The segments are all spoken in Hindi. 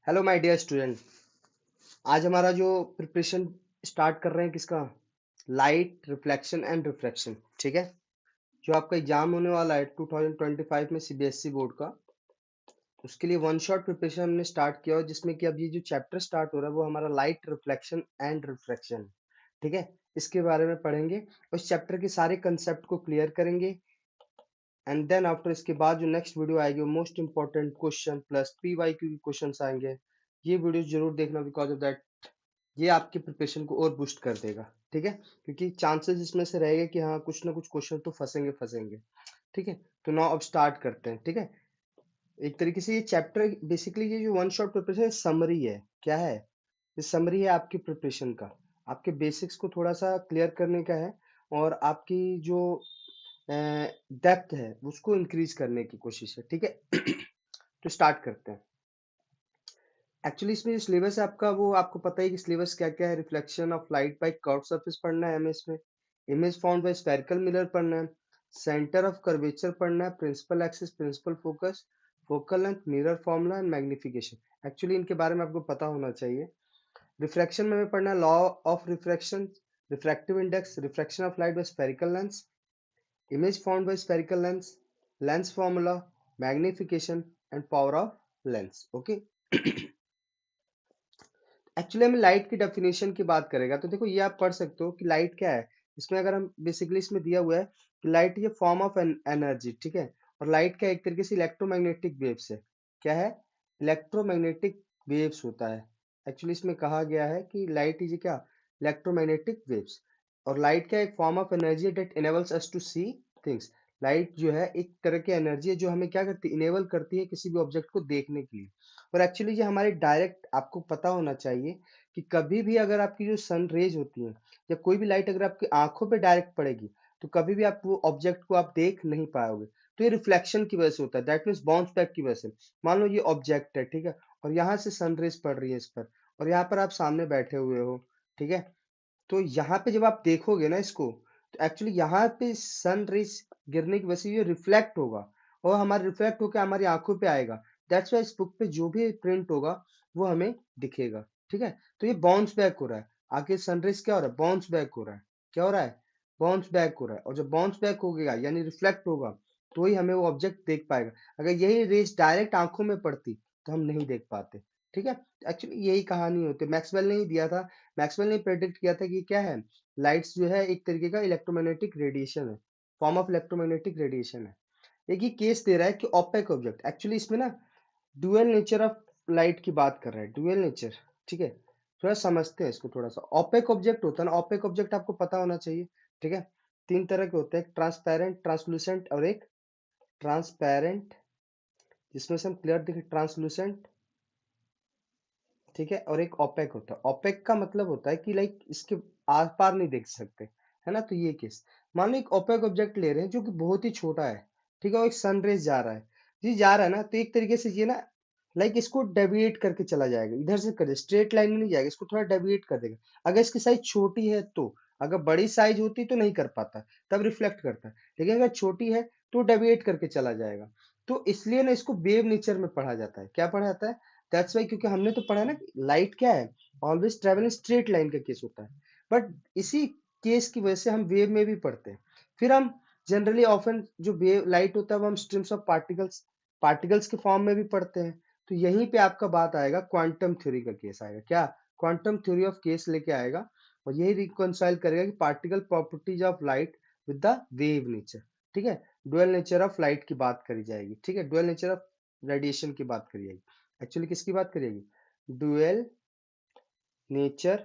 Hello my dear student. आज हमारा जो प्रिपरेशन स्टार्ट कर रहे हैं किसका, लाइट रिफ्लेक्शन एंड रिफ्रैक्शन। ठीक है, जो आपका एग्जाम होने वाला है 2025 में सीबीएसई बोर्ड का, उसके लिए वन शॉट प्रिपरेशन हमने स्टार्ट किया और जिसमें कि अब ये जो चैप्टर स्टार्ट हो रहा है वो हमारा लाइट रिफ्लेक्शन एंड रिफ्रैक्शन। ठीक है, इसके बारे में पढ़ेंगे, उस चैप्टर के सारे कंसेप्ट को क्लियर करेंगे एंड देन आफ्टर इसके बाद जो नेक्स्ट वीडियो आएगी वो most important question plus PYQ के क्वेश्चंस आएंगे। ये वीडियो जरूर देखना, बिकॉज ऑफ दैट ये आपकी प्रिपरेशन को और बूस्ट कर देगा। ठीक है, क्योंकि चांसेस इसमें से रहेगा कि हाँ कुछ ना कुछ क्वेश्चन तो फंसेंगे फंसेंगे। ठीक है, तो नाउ अब स्टार्ट करते हैं। ठीक है, एक तरीके से ये चैप्टर बेसिकली ये जो वन शॉट प्रिपरेशन समरी है, क्या है ये समरी है आपकी प्रिपरेशन का, आपके बेसिक्स को थोड़ा सा क्लियर करने का है और आपकी जो डेप्थ है उसको इंक्रीज करने की कोशिश है। ठीक है तो स्टार्ट करते हैं। एक्चुअली इसमें जो सिलेबस है आपका, वो आपको पता है कि सिलेबस क्या क्या है। Reflection of light by curve surface पढ़ना है एमएस में, image found by spherical mirror पढ़ना है, सेंटर ऑफ कर्वेचर पढ़ना है, principal axis, principal focus, focal length, mirror formula and magnification. Actually इनके बारे में आपको पता होना चाहिए। रिफ्रैक्शन में हमें पढ़ना है law of refraction, refractive index, refraction of light bye spherical lens, image found by spherical lens, lens formula, magnification and power of lens. Okay actually हमें लाइट की डेफिनेशन की बात करेगा तो देखो ये आप पढ़ सकते हो कि लाइट क्या है। इसमें अगर हम बेसिकली इसमें दिया हुआ है कि लाइट ये फॉर्म ऑफ एनर्जी। ठीक है, और लाइट का एक तरीके से इलेक्ट्रोमैग्नेटिक वेव्स है। क्या है, इलेक्ट्रोमैग्नेटिक वेव्स होता है। एक्चुअली इसमें कहा गया है कि लाइट इज क्या, इलेक्ट्रोमैग्नेटिक वेव्स। और लाइट का एक form of energy that enables us to see things. Light जो है एक तरह की एनर्जी है जो हमें क्या करती है, इनेबल करती है किसी भी ऑब्जेक्ट को देखने के लिए। और एक्चुअली ये हमारे डायरेक्ट आपको पता होना चाहिए कि कभी भी अगर आपकी जो सन रेज होती है या कोई भी लाइट अगर आपकी आंखों पे डायरेक्ट पड़ेगी तो कभी भी आप वो ऑब्जेक्ट को आप देख नहीं पाओगे। तो ये रिफ्लेक्शन की वजह से होता है, दैट मीन्स बाउंस बैक की वजह से। मान लो ये ऑब्जेक्ट है, ठीक है, और यहाँ से सन रेज पड़ रही है इस पर, और यहाँ पर आप सामने बैठे हुए हो। ठीक है, तो यहाँ पे जब आप देखोगे ना इसको, तो एक्चुअली यहाँ पे सन रेज गिरने की वजह से ये रिफ्लेक्ट होगा और हमारे रिफ्लेक्ट होकर हमारी आंखों पे आएगा। दैट्स वाई इस बुक पे जो भी प्रिंट होगा वो हमें दिखेगा। ठीक है, तो ये बाउंस बैक हो रहा है। आगे सनराइज क्या हो रहा है, बाउंस बैक हो रहा है। क्या हो रहा है, बाउंस बैक हो रहा है। और जब बाउंस बैक हो गया यानी रिफ्लेक्ट होगा तो ही हमें वो ऑब्जेक्ट देख पाएगा। अगर यही रेज डायरेक्ट आंखों में पड़ती तो हम नहीं देख पाते। ठीक है, एक्चुअली यही कहानी होती है, मैक्सवेल ने ही दिया था। मैक्सवेल ने प्रेडिक्ट किया था कि क्या है, लाइट्स जो है एक तरीके का इलेक्ट्रोमैग्नेटिक रेडिएशन है, फॉर्म ऑफ इलेक्ट्रोमैग्नेटिक रेडिएशन है। एक ही केस दे रहा है कि ओपेक ऑब्जेक्ट, एक्चुअली इसमें ना डुअल नेचर ऑफ लाइट की बात कर रहा है, डुअल नेचर। ठीक है, थोड़ा समझते हैं इसको थोड़ा सा। ओपेक ऑब्जेक्ट होता है ना, ओपेक ऑब्जेक्ट आपको पता होना चाहिए। ठीक है, तीन तरह के होते हैं, एक ट्रांसपेरेंट, ट्रांसलूसेंट और एक ट्रांसपेरेंट, जिसमें से हम क्लियर दिखे ट्रांसलूसेंट। ठीक है, और एक ओपेक होता है। ओपेक का मतलब होता है कि लाइक इसके आर पार नहीं देख सकते, है ना। तो ये केस, मान लो एक ओपेक ऑब्जेक्ट ले रहे हैं जो कि बहुत ही छोटा है। ठीक है, और एक सनरेज जा रहा है, जी जा रहा है ना, तो एक तरीके से ये ना लाइक इसको डेविएट करके चला जाएगा, इधर से कर स्ट्रेट लाइन में नहीं जाएगा, इसको थोड़ा डेविएट कर देगा। अगर इसकी साइज छोटी है तो, अगर बड़ी साइज होती तो नहीं कर पाता, तब रिफ्लेक्ट करता है। लेकिन अगर छोटी है तो डेविएट करके चला जाएगा। तो इसलिए ना इसको वेव नेचर में पढ़ा जाता है। क्या पढ़ा जाता है, दैट्स वाई, क्योंकि हमने तो पढ़ा ना लाइट क्या है, always travel in straight line का केस होता है। बट इसी केस की वजह से हम वेव में भी पढ़ते हैं। फिर हम जनरली ऑफन जो वेव लाइट होता है वो हम स्ट्रीम्स ऑफ पार्टिकल्स, पार्टिकल्स के फॉर्म में भी पढ़ते हैं। तो यहीं पे आपका बात आएगा, क्वांटम थ्योरी का केस आएगा। क्या, क्वांटम थ्योरी ऑफ केस लेके आएगा और यही रिकॉन्साइल करेगा कि particle properties of light with the wave nature. ठीक है, डुअल नेचर ऑफ लाइट की बात करी जाएगी। ठीक है, डुअल नेचर ऑफ रेडिएशन की बात करी जाएगी। एक्चुअली किसकी बात करेगी, डुअल नेचर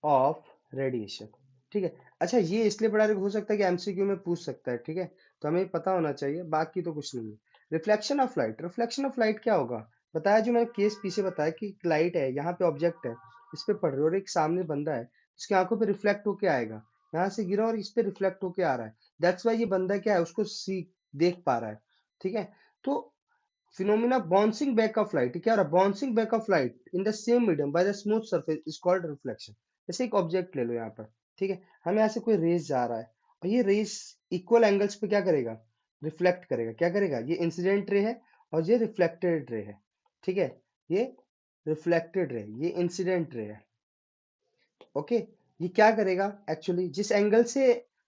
ऑफ रेडिएशन। ठीक है, अच्छा ये इसलिए पढ़ा हो सकता है कि एमसीक्यू में पूछ सकता है। ठीक है, तो हमें पता होना चाहिए, बाकी तो कुछ नहीं है। Reflection of light, reflection of light क्या होगा, बताया जो मैंने केस पीछे बताया कि लाइट है, यहाँ पे ऑब्जेक्ट है, इस पे पड़ रही है और एक सामने बंदा है, इसकी आंखों पे रिफ्लेक्ट होके आएगा, यहाँ से गिरा और इस पे रिफ्लेक्ट होके आ रहा है। दैट्स वाई ये बंदा क्या है, उसको सी देख पा रहा है। ठीक है, तो phenomena bouncing back of light, क्या हो रहा है, bouncing back of light in the same medium by the smooth surface is called reflection। जैसे एक ऑब्जेक्ट ले लो यहाँ पर, ठीक है, हमें यहाँ से कोई रेज जा रहा है और ये रेज इक्वल एंगल्स पे क्या करेगा, रिफ्लेक्ट करेगा। क्या करेगा, ये इंसिडेंट रे है और ये रिफ्लेक्टेड रे है। ठीक है, ये रिफ्लेक्टेड रे, ये इंसिडेंट रे है। ओके, ये क्या करेगा एक्चुअली, जिस एंगल से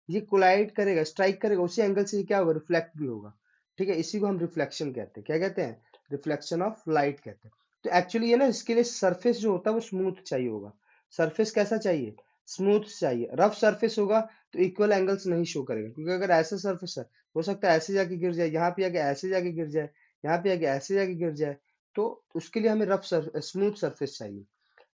ये कोलाइड करेगा, स्ट्राइक करेगा, उसी एंगल से ये क्या होगा, रिफ्लेक्ट भी होगा। ठीक है, इसी को हम रिफ्लेक्शन कहते हैं। क्या कहते हैं? रिफ्लेक्शन ऑफ लाइट कहते हैं। तो एक्चुअली ये ना, इसके लिए सरफेस जो होता है वो स्मूथ चाहिए होगा। सरफेस कैसा चाहिए? स्मूथ चाहिए। रफ सरफेस होगा तो इक्वल एंगल्स नहीं शो करेगा, क्योंकि अगर ऐसा सरफेस है, हो सकता है ऐसे जाके गिर जाए, यहाँ पे आके ऐसे जाके गिर जाए, यहाँ पे आके ऐसे जाके गिर जाए। तो उसके लिए हमें रफ स्मूथ सरफेस चाहिए।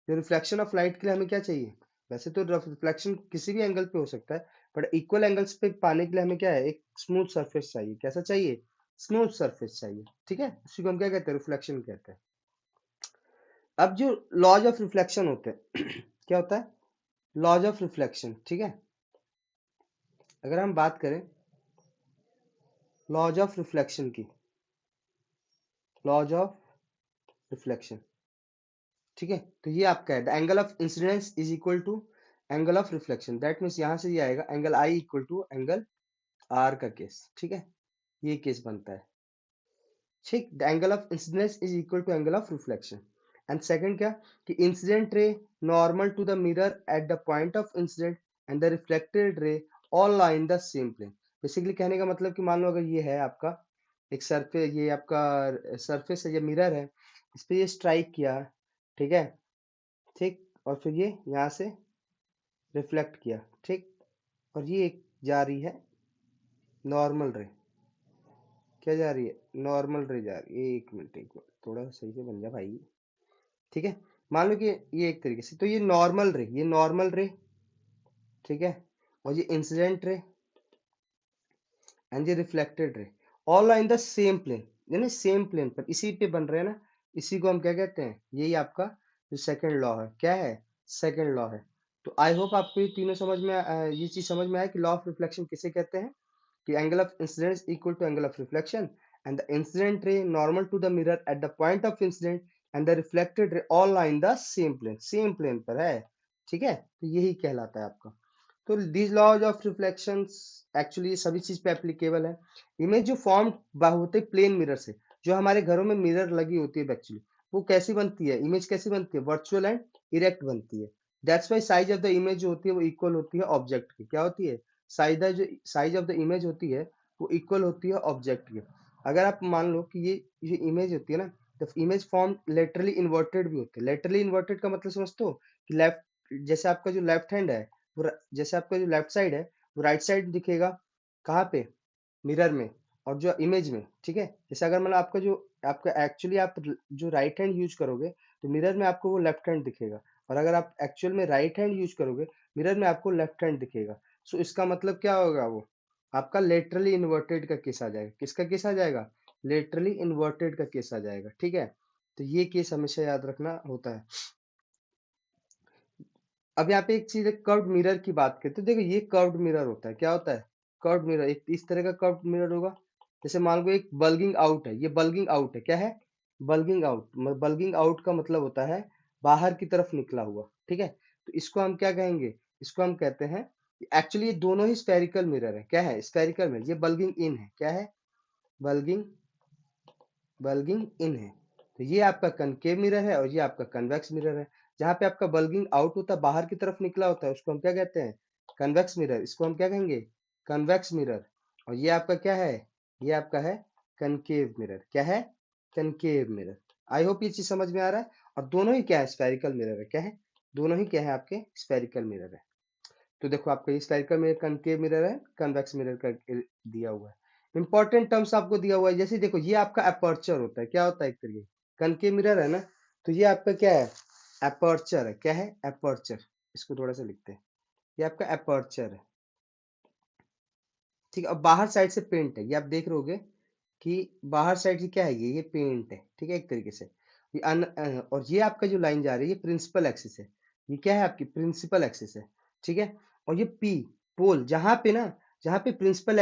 जो रिफ्लेक्शन ऑफ लाइट के लिए हमें क्या चाहिए? वैसे तो रिफ्लेक्शन किसी भी एंगल पे हो सकता है, बट इक्वल एंगल्स पे पाने के लिए हमें क्या है, एक स्मूथ सरफेस चाहिए। कैसा चाहिए? स्मूथ सरफेस चाहिए। ठीक है, उसी को हम क्या कहते हैं? रिफ्लेक्शन कहते हैं। अब जो लॉज ऑफ रिफ्लेक्शन होते हैं क्या होता है? Laws of reflection. ठीक है, अगर हम बात करें लॉज ऑफ रिफ्लेक्शन की, लॉज ऑफ रिफ्लेक्शन, ठीक है, तो ये आपका है the angle of incidence is equal to angle of reflection. That means यहां से ये आएगा angle I equal to angle R का केस। ठीक है, ये केस बनता है। ठीक, the angle of incidence is equal to angle of reflection. And second क्या, कि incident ray normal to the mirror at the point of incident and the reflected ray all lie in the same plane. Basically कहने का मतलब कि मान लो अगर ये है आपका एक सरफेस, ये आपका सरफेस है, ये मिरर है, इस पे ये स्ट्राइक किया, ठीक है, ठीक, और फिर ये यहाँ से रिफ्लेक्ट किया, ठीक, और ये एक जा रही है नॉर्मल रे। क्या जा रही है? नॉर्मल रे जा रही है। एक मिनट, एक मिनट, थोड़ा सही से बन जा भाई। ठीक है, मान लो कि ये एक तरीके से, तो ये नॉर्मल रे, ये नॉर्मल रे, ठीक है, और ये इंसिडेंट रे एंड ये reflected ray, all are in the same plane, यानी सेम प्लेन पर इसी पे बन रहे हैं ना, इसी को हम क्या कहते हैं? यही आपका जो सेकंड लॉ है। क्या है? सेकंड लॉ है। तो आई होप आपको ये तीनों समझ में ये चीज समझ में आया कि लॉ ऑफ रिफ्लेक्शन किसे कहते हैं, कि angle of incidence equal to angle of reflection and the incident ray normal to the mirror at the point of incident and the reflected ray all lie in the same plane पर है। ठीक है, तो यही कहलाता है आपका। तो these laws of reflections actually सभी चीज पे एप्लीकेबल है। इमेज जो फॉर्म होते प्लेन मिरर से, जो हमारे घरों में मिरर लगी होती है एक्चुअली, वो कैसी बनती है? इमेज कैसी बनती है? वर्चुअल एंड इरेक्ट बनती है। That's why size of the image जो होती है वो इक्वल होती है ऑब्जेक्ट की। क्या होती है? साइज ऑफ द इमेज होती है वो इक्वल होती है ऑब्जेक्ट की। अगर आप मान लो कि ये इमेज होती है ना, तो इमेज फॉर्म लेटरली इन्वर्टेड भी होती है। लेटरली इन्वर्टेड का मतलब समझते हो कि लेफ्ट, जैसे आपका जो लेफ्ट हैंड है वो जैसे आपका जो लेफ्ट साइड है वो राइट साइड दिखेगा कहाँ पे? मिरर में, और जो इमेज में। ठीक है, जैसे अगर मतलब आपका जो आपका एक्चुअली आप जो राइट हैंड यूज करोगे तो मिरर में आपको वो लेफ्ट हैंड दिखेगा, और अगर आप एक्चुअल में राइट हैंड यूज करोगे मिरर में आपको लेफ्ट हैंड दिखेगा। सो इसका मतलब क्या होगा? वो आपका लेटरली इन्वर्टेड का केस आ जाएगा। किसका केस आ जाएगा? लेटरली इन्वर्टेड का केस आ जाएगा। ठीक है, तो ये केस हमेशा याद रखना होता है। अब यहाँ पे एक चीज है, कर्व्ड मिरर की बात करते हैं। देखो ये कर्व्ड मिरर होता है। क्या होता है? कर्व्ड मिरर एक इस तरह का कर्व्ड मिरर होगा। जैसे मान लो एक बल्गिंग आउट है, ये बल्गिंग आउट है। क्या है? Bulging out. बल्गिंग आउट का मतलब होता है बाहर की तरफ निकला हुआ। ठीक है, तो इसको हम क्या कहेंगे? इसको हम कहते हैं, एक्चुअली ये दोनों ही स्फेरिकल मिरर है। क्या है? Spherical mirror. ये बल्गिंग इन है। क्या है? बल्गिंग बल्गिंग इन है। तो ये आपका कनकेव मिरर है और ये आपका कन्वेक्स मिरर है। जहां पे आपका बल्गिंग आउट होता है, बाहर की तरफ निकला होता है, उसको हम क्या कहते हैं? Convex mirror. इसको हम क्या कहेंगे? Convex mirror. और ये आपका क्या है? ये आपका है कनकेव मिरर। क्या है? Concave mirror. आई होप ये चीज समझ में आ रहा है। और दोनों ही क्या है? स्फेरिकल मिरर है। क्या है? दोनों ही क्या है? आपके स्फेरिकल मिरर है। तो देखो आपका ये स्फेरिकल मिरर कनकेव मिरर है, कन्वेक्स मिरर का दिया हुआ है। इंपॉर्टेंट टर्म्स आपको दिया हुआ है, जैसे देखो ये आपका अपर्चर होता है। क्या होता है? एक तरीके कनकेव मिरर है ना, तो ये आपका क्या है? अपर्चर है। क्या है? अपर्चर। इसको थोड़ा सा लिखते हैं, ये आपका अपर्चर है। ठीक है, अब बाहर साइड से पेंट है, ये आप देख रहोगे कि बाहर साइड से क्या है? ये पेंट है। ठीक है, एक तरीके से ये और ये आपका जो लाइन जा रही है ये प्रिंसिपल एक्सिस है। ये क्या है? आपकी प्रिंसिपल एक्सिस है। ठीक है, और ये पी पोल, जहां पे ना, जहां पे प्रिंसिपल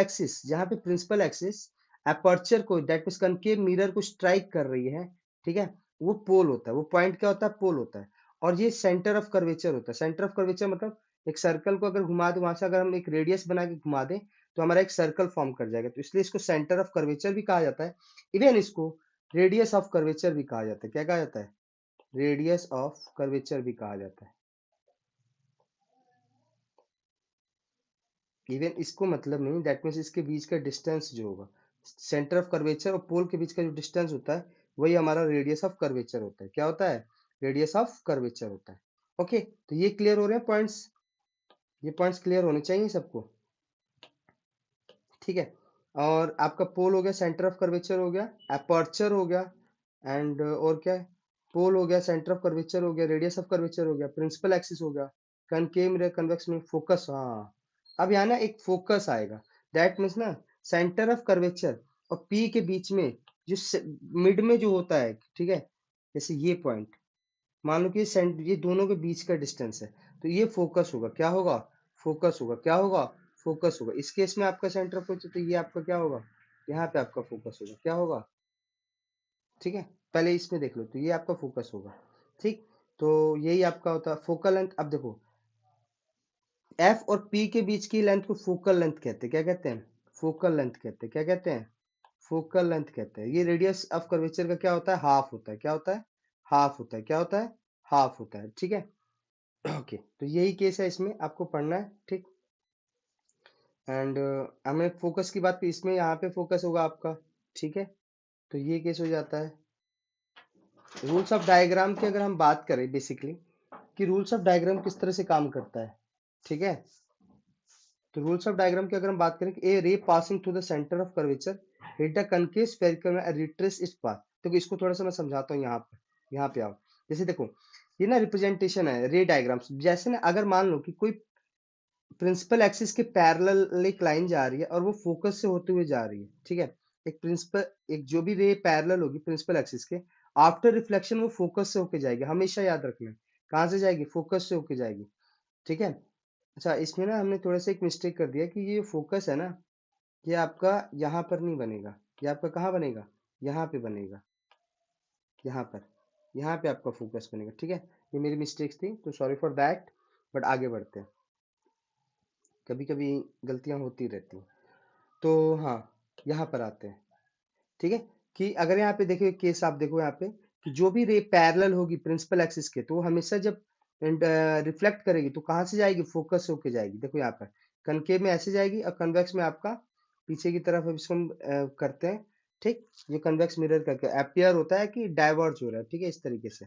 एक्सिस अपर्चर को, दैट मींस कनकेव मिरर को स्ट्राइक कर रही है, ठीक है, वो पोल होता है। वो पॉइंट क्या होता है? पोल होता है। और ये सेंटर ऑफ कर्वेचर होता है। सेंटर ऑफ कर्वेचर मतलब एक सर्कल को अगर घुमा दे, वहां से अगर हम एक रेडियस बना के घुमा दें तो हमारा एक सर्कल फॉर्म कर जाएगा। तो इसलिए इसको सेंटर ऑफ कर्वेचर भी कहा जाता है। इवन इसको रेडियस ऑफ कर्वेचर भी कहा जाता है। क्या कहा जाता है? रेडियस ऑफ कर्वेचर भी कहा जाता है। इवन इसको मतलब नहीं, दैट मीन्स इसके बीच का डिस्टेंस जो होगा, सेंटर ऑफ कर्वेचर और पोल के बीच का जो डिस्टेंस होता है वही हमारा रेडियस ऑफ कर्वेचर होता है। क्या होता है? रेडियस ऑफ कर्वेचर होता है। ओके, तो ये क्लियर हो रहे हैं पॉइंट्स? ये पॉइंट्स क्लियर होने चाहिए सबको, ठीक है। और आपका पोल हो गया, सेंटर ऑफ कर्वेचर हो गया, अपर्चर हो गया, एंड और क्या है? पोल हो गया, सेंटर ऑफ कर्वेचर हो गया, रेडियस ऑफ कर्वेचर हो गया, प्रिंसिपल एक्सिस हो गया, कनकेव मिरर, कन्वेक्स में फोकस। हाँ, अब यहाँ ना एक फोकस आएगा, दैट मीन्स ना सेंटर ऑफ कर्वेचर और पी के बीच में जो मिड में जो होता है, ठीक है, जैसे ये पॉइंट, मान लो कि ये दोनों के बीच का डिस्टेंस है, तो ये फोकस होगा। क्या होगा? फोकस होगा। क्या होगा? फोकस होगा। इस केस में आपका सेंटर ऑफ फोकस, तो ये आपका क्या होगा? यहाँ पे आपका फोकस होगा। क्या होगा? ठीक है, पहले इसमें देख लो, तो ये आपका फोकस होगा। ठीक, तो यही आपका होता है फोकल लेंथ। अब देखो, एफ और पी के बीच की लेंथ को फोकल लेंथ कहते हैं। क्या कहते हैं? फोकल लेंथ कहते हैं। क्या कहते हैं? फोकल लेंथ कहते हैं। ये रेडियस ऑफ कर्वेचर का क्या होता है? हाफ होता है। क्या होता है? हाफ होता है। क्या होता है? हाफ होता है। ठीक है, ओके, तो यही केस है, इसमें आपको पढ़ना है। ठीक, एंड हमें फोकस की बात की, इसमें यहाँ पे फोकस होगा आपका। ठीक है, तो ये केस हो जाता है। रूल्स ऑफ डायग्राम की अगर हम बात करें बेसिकली, कि रूल्स ऑफ डायग्राम किस तरह से काम करता है, ठीक है, तो रूल्स ऑफ डायग्राम की अगर हम बात करें कि a ray passing through the centre of curvature hit the concave spherical में रिट्रेस इट्स पाथ। देखो इसको थोड़ा सा मैं समझाता हूँ। यहाँ पे आओ। जैसे देखो, ये ना रिप्रेजेंटेशन है रे डायग्राम्स। जैसे ना अगर मान लो कि कोई प्रिंसिपल एक्सिस के पैरेलल एक लाइन जा रही है और वो फोकस से होते हुए जा रही है, ठीक है, एक जो भी रे पैरेलल होगी प्रिंसिपल एक्सिस के, आफ्टर रिफ्लेक्शन वो फोकस से होके जाएगी। हमेशा याद रखना, कहाँ से जाएगी? फोकस से होके जाएगी। ठीक है, अच्छा, इसमें ना हमने थोड़ा सा एक मिस्टेक कर दिया कि ये फोकस है ना, ये आपका यहाँ पर नहीं बनेगा। ये आपका कहाँ बनेगा? यहाँ पे बनेगा। यहाँ पर, यहाँ पे आपका फोकस बनेगा। ठीक है, ये मेरी मिस्टेक्स थी, तो सॉरी फॉर दैट। बट आगे बढ़ते हैं, कभी कभी गलतियां होती रहती हैं। तो हाँ, यहाँ पर आते हैं। ठीक है, कि अगर यहाँ पे देखिए केस, आप देखो यहाँ पे कि जो भी रे पैरेलल होगी प्रिंसिपल एक्सिस के, तो वो हमेशा जब रिफ्लेक्ट करेगी तो कहाँ से जाएगी? फोकस से होके जाएगी। देखो यहाँ पर कनकेव में ऐसे जाएगी और कन्वेक्स में आपका पीछे की तरफ, अब इसको हम करते हैं। ठीक, ये कन्वेक्स मिरर करके अपियर होता है कि डाइवर्ज हो रहा है। ठीक है, इस तरीके से,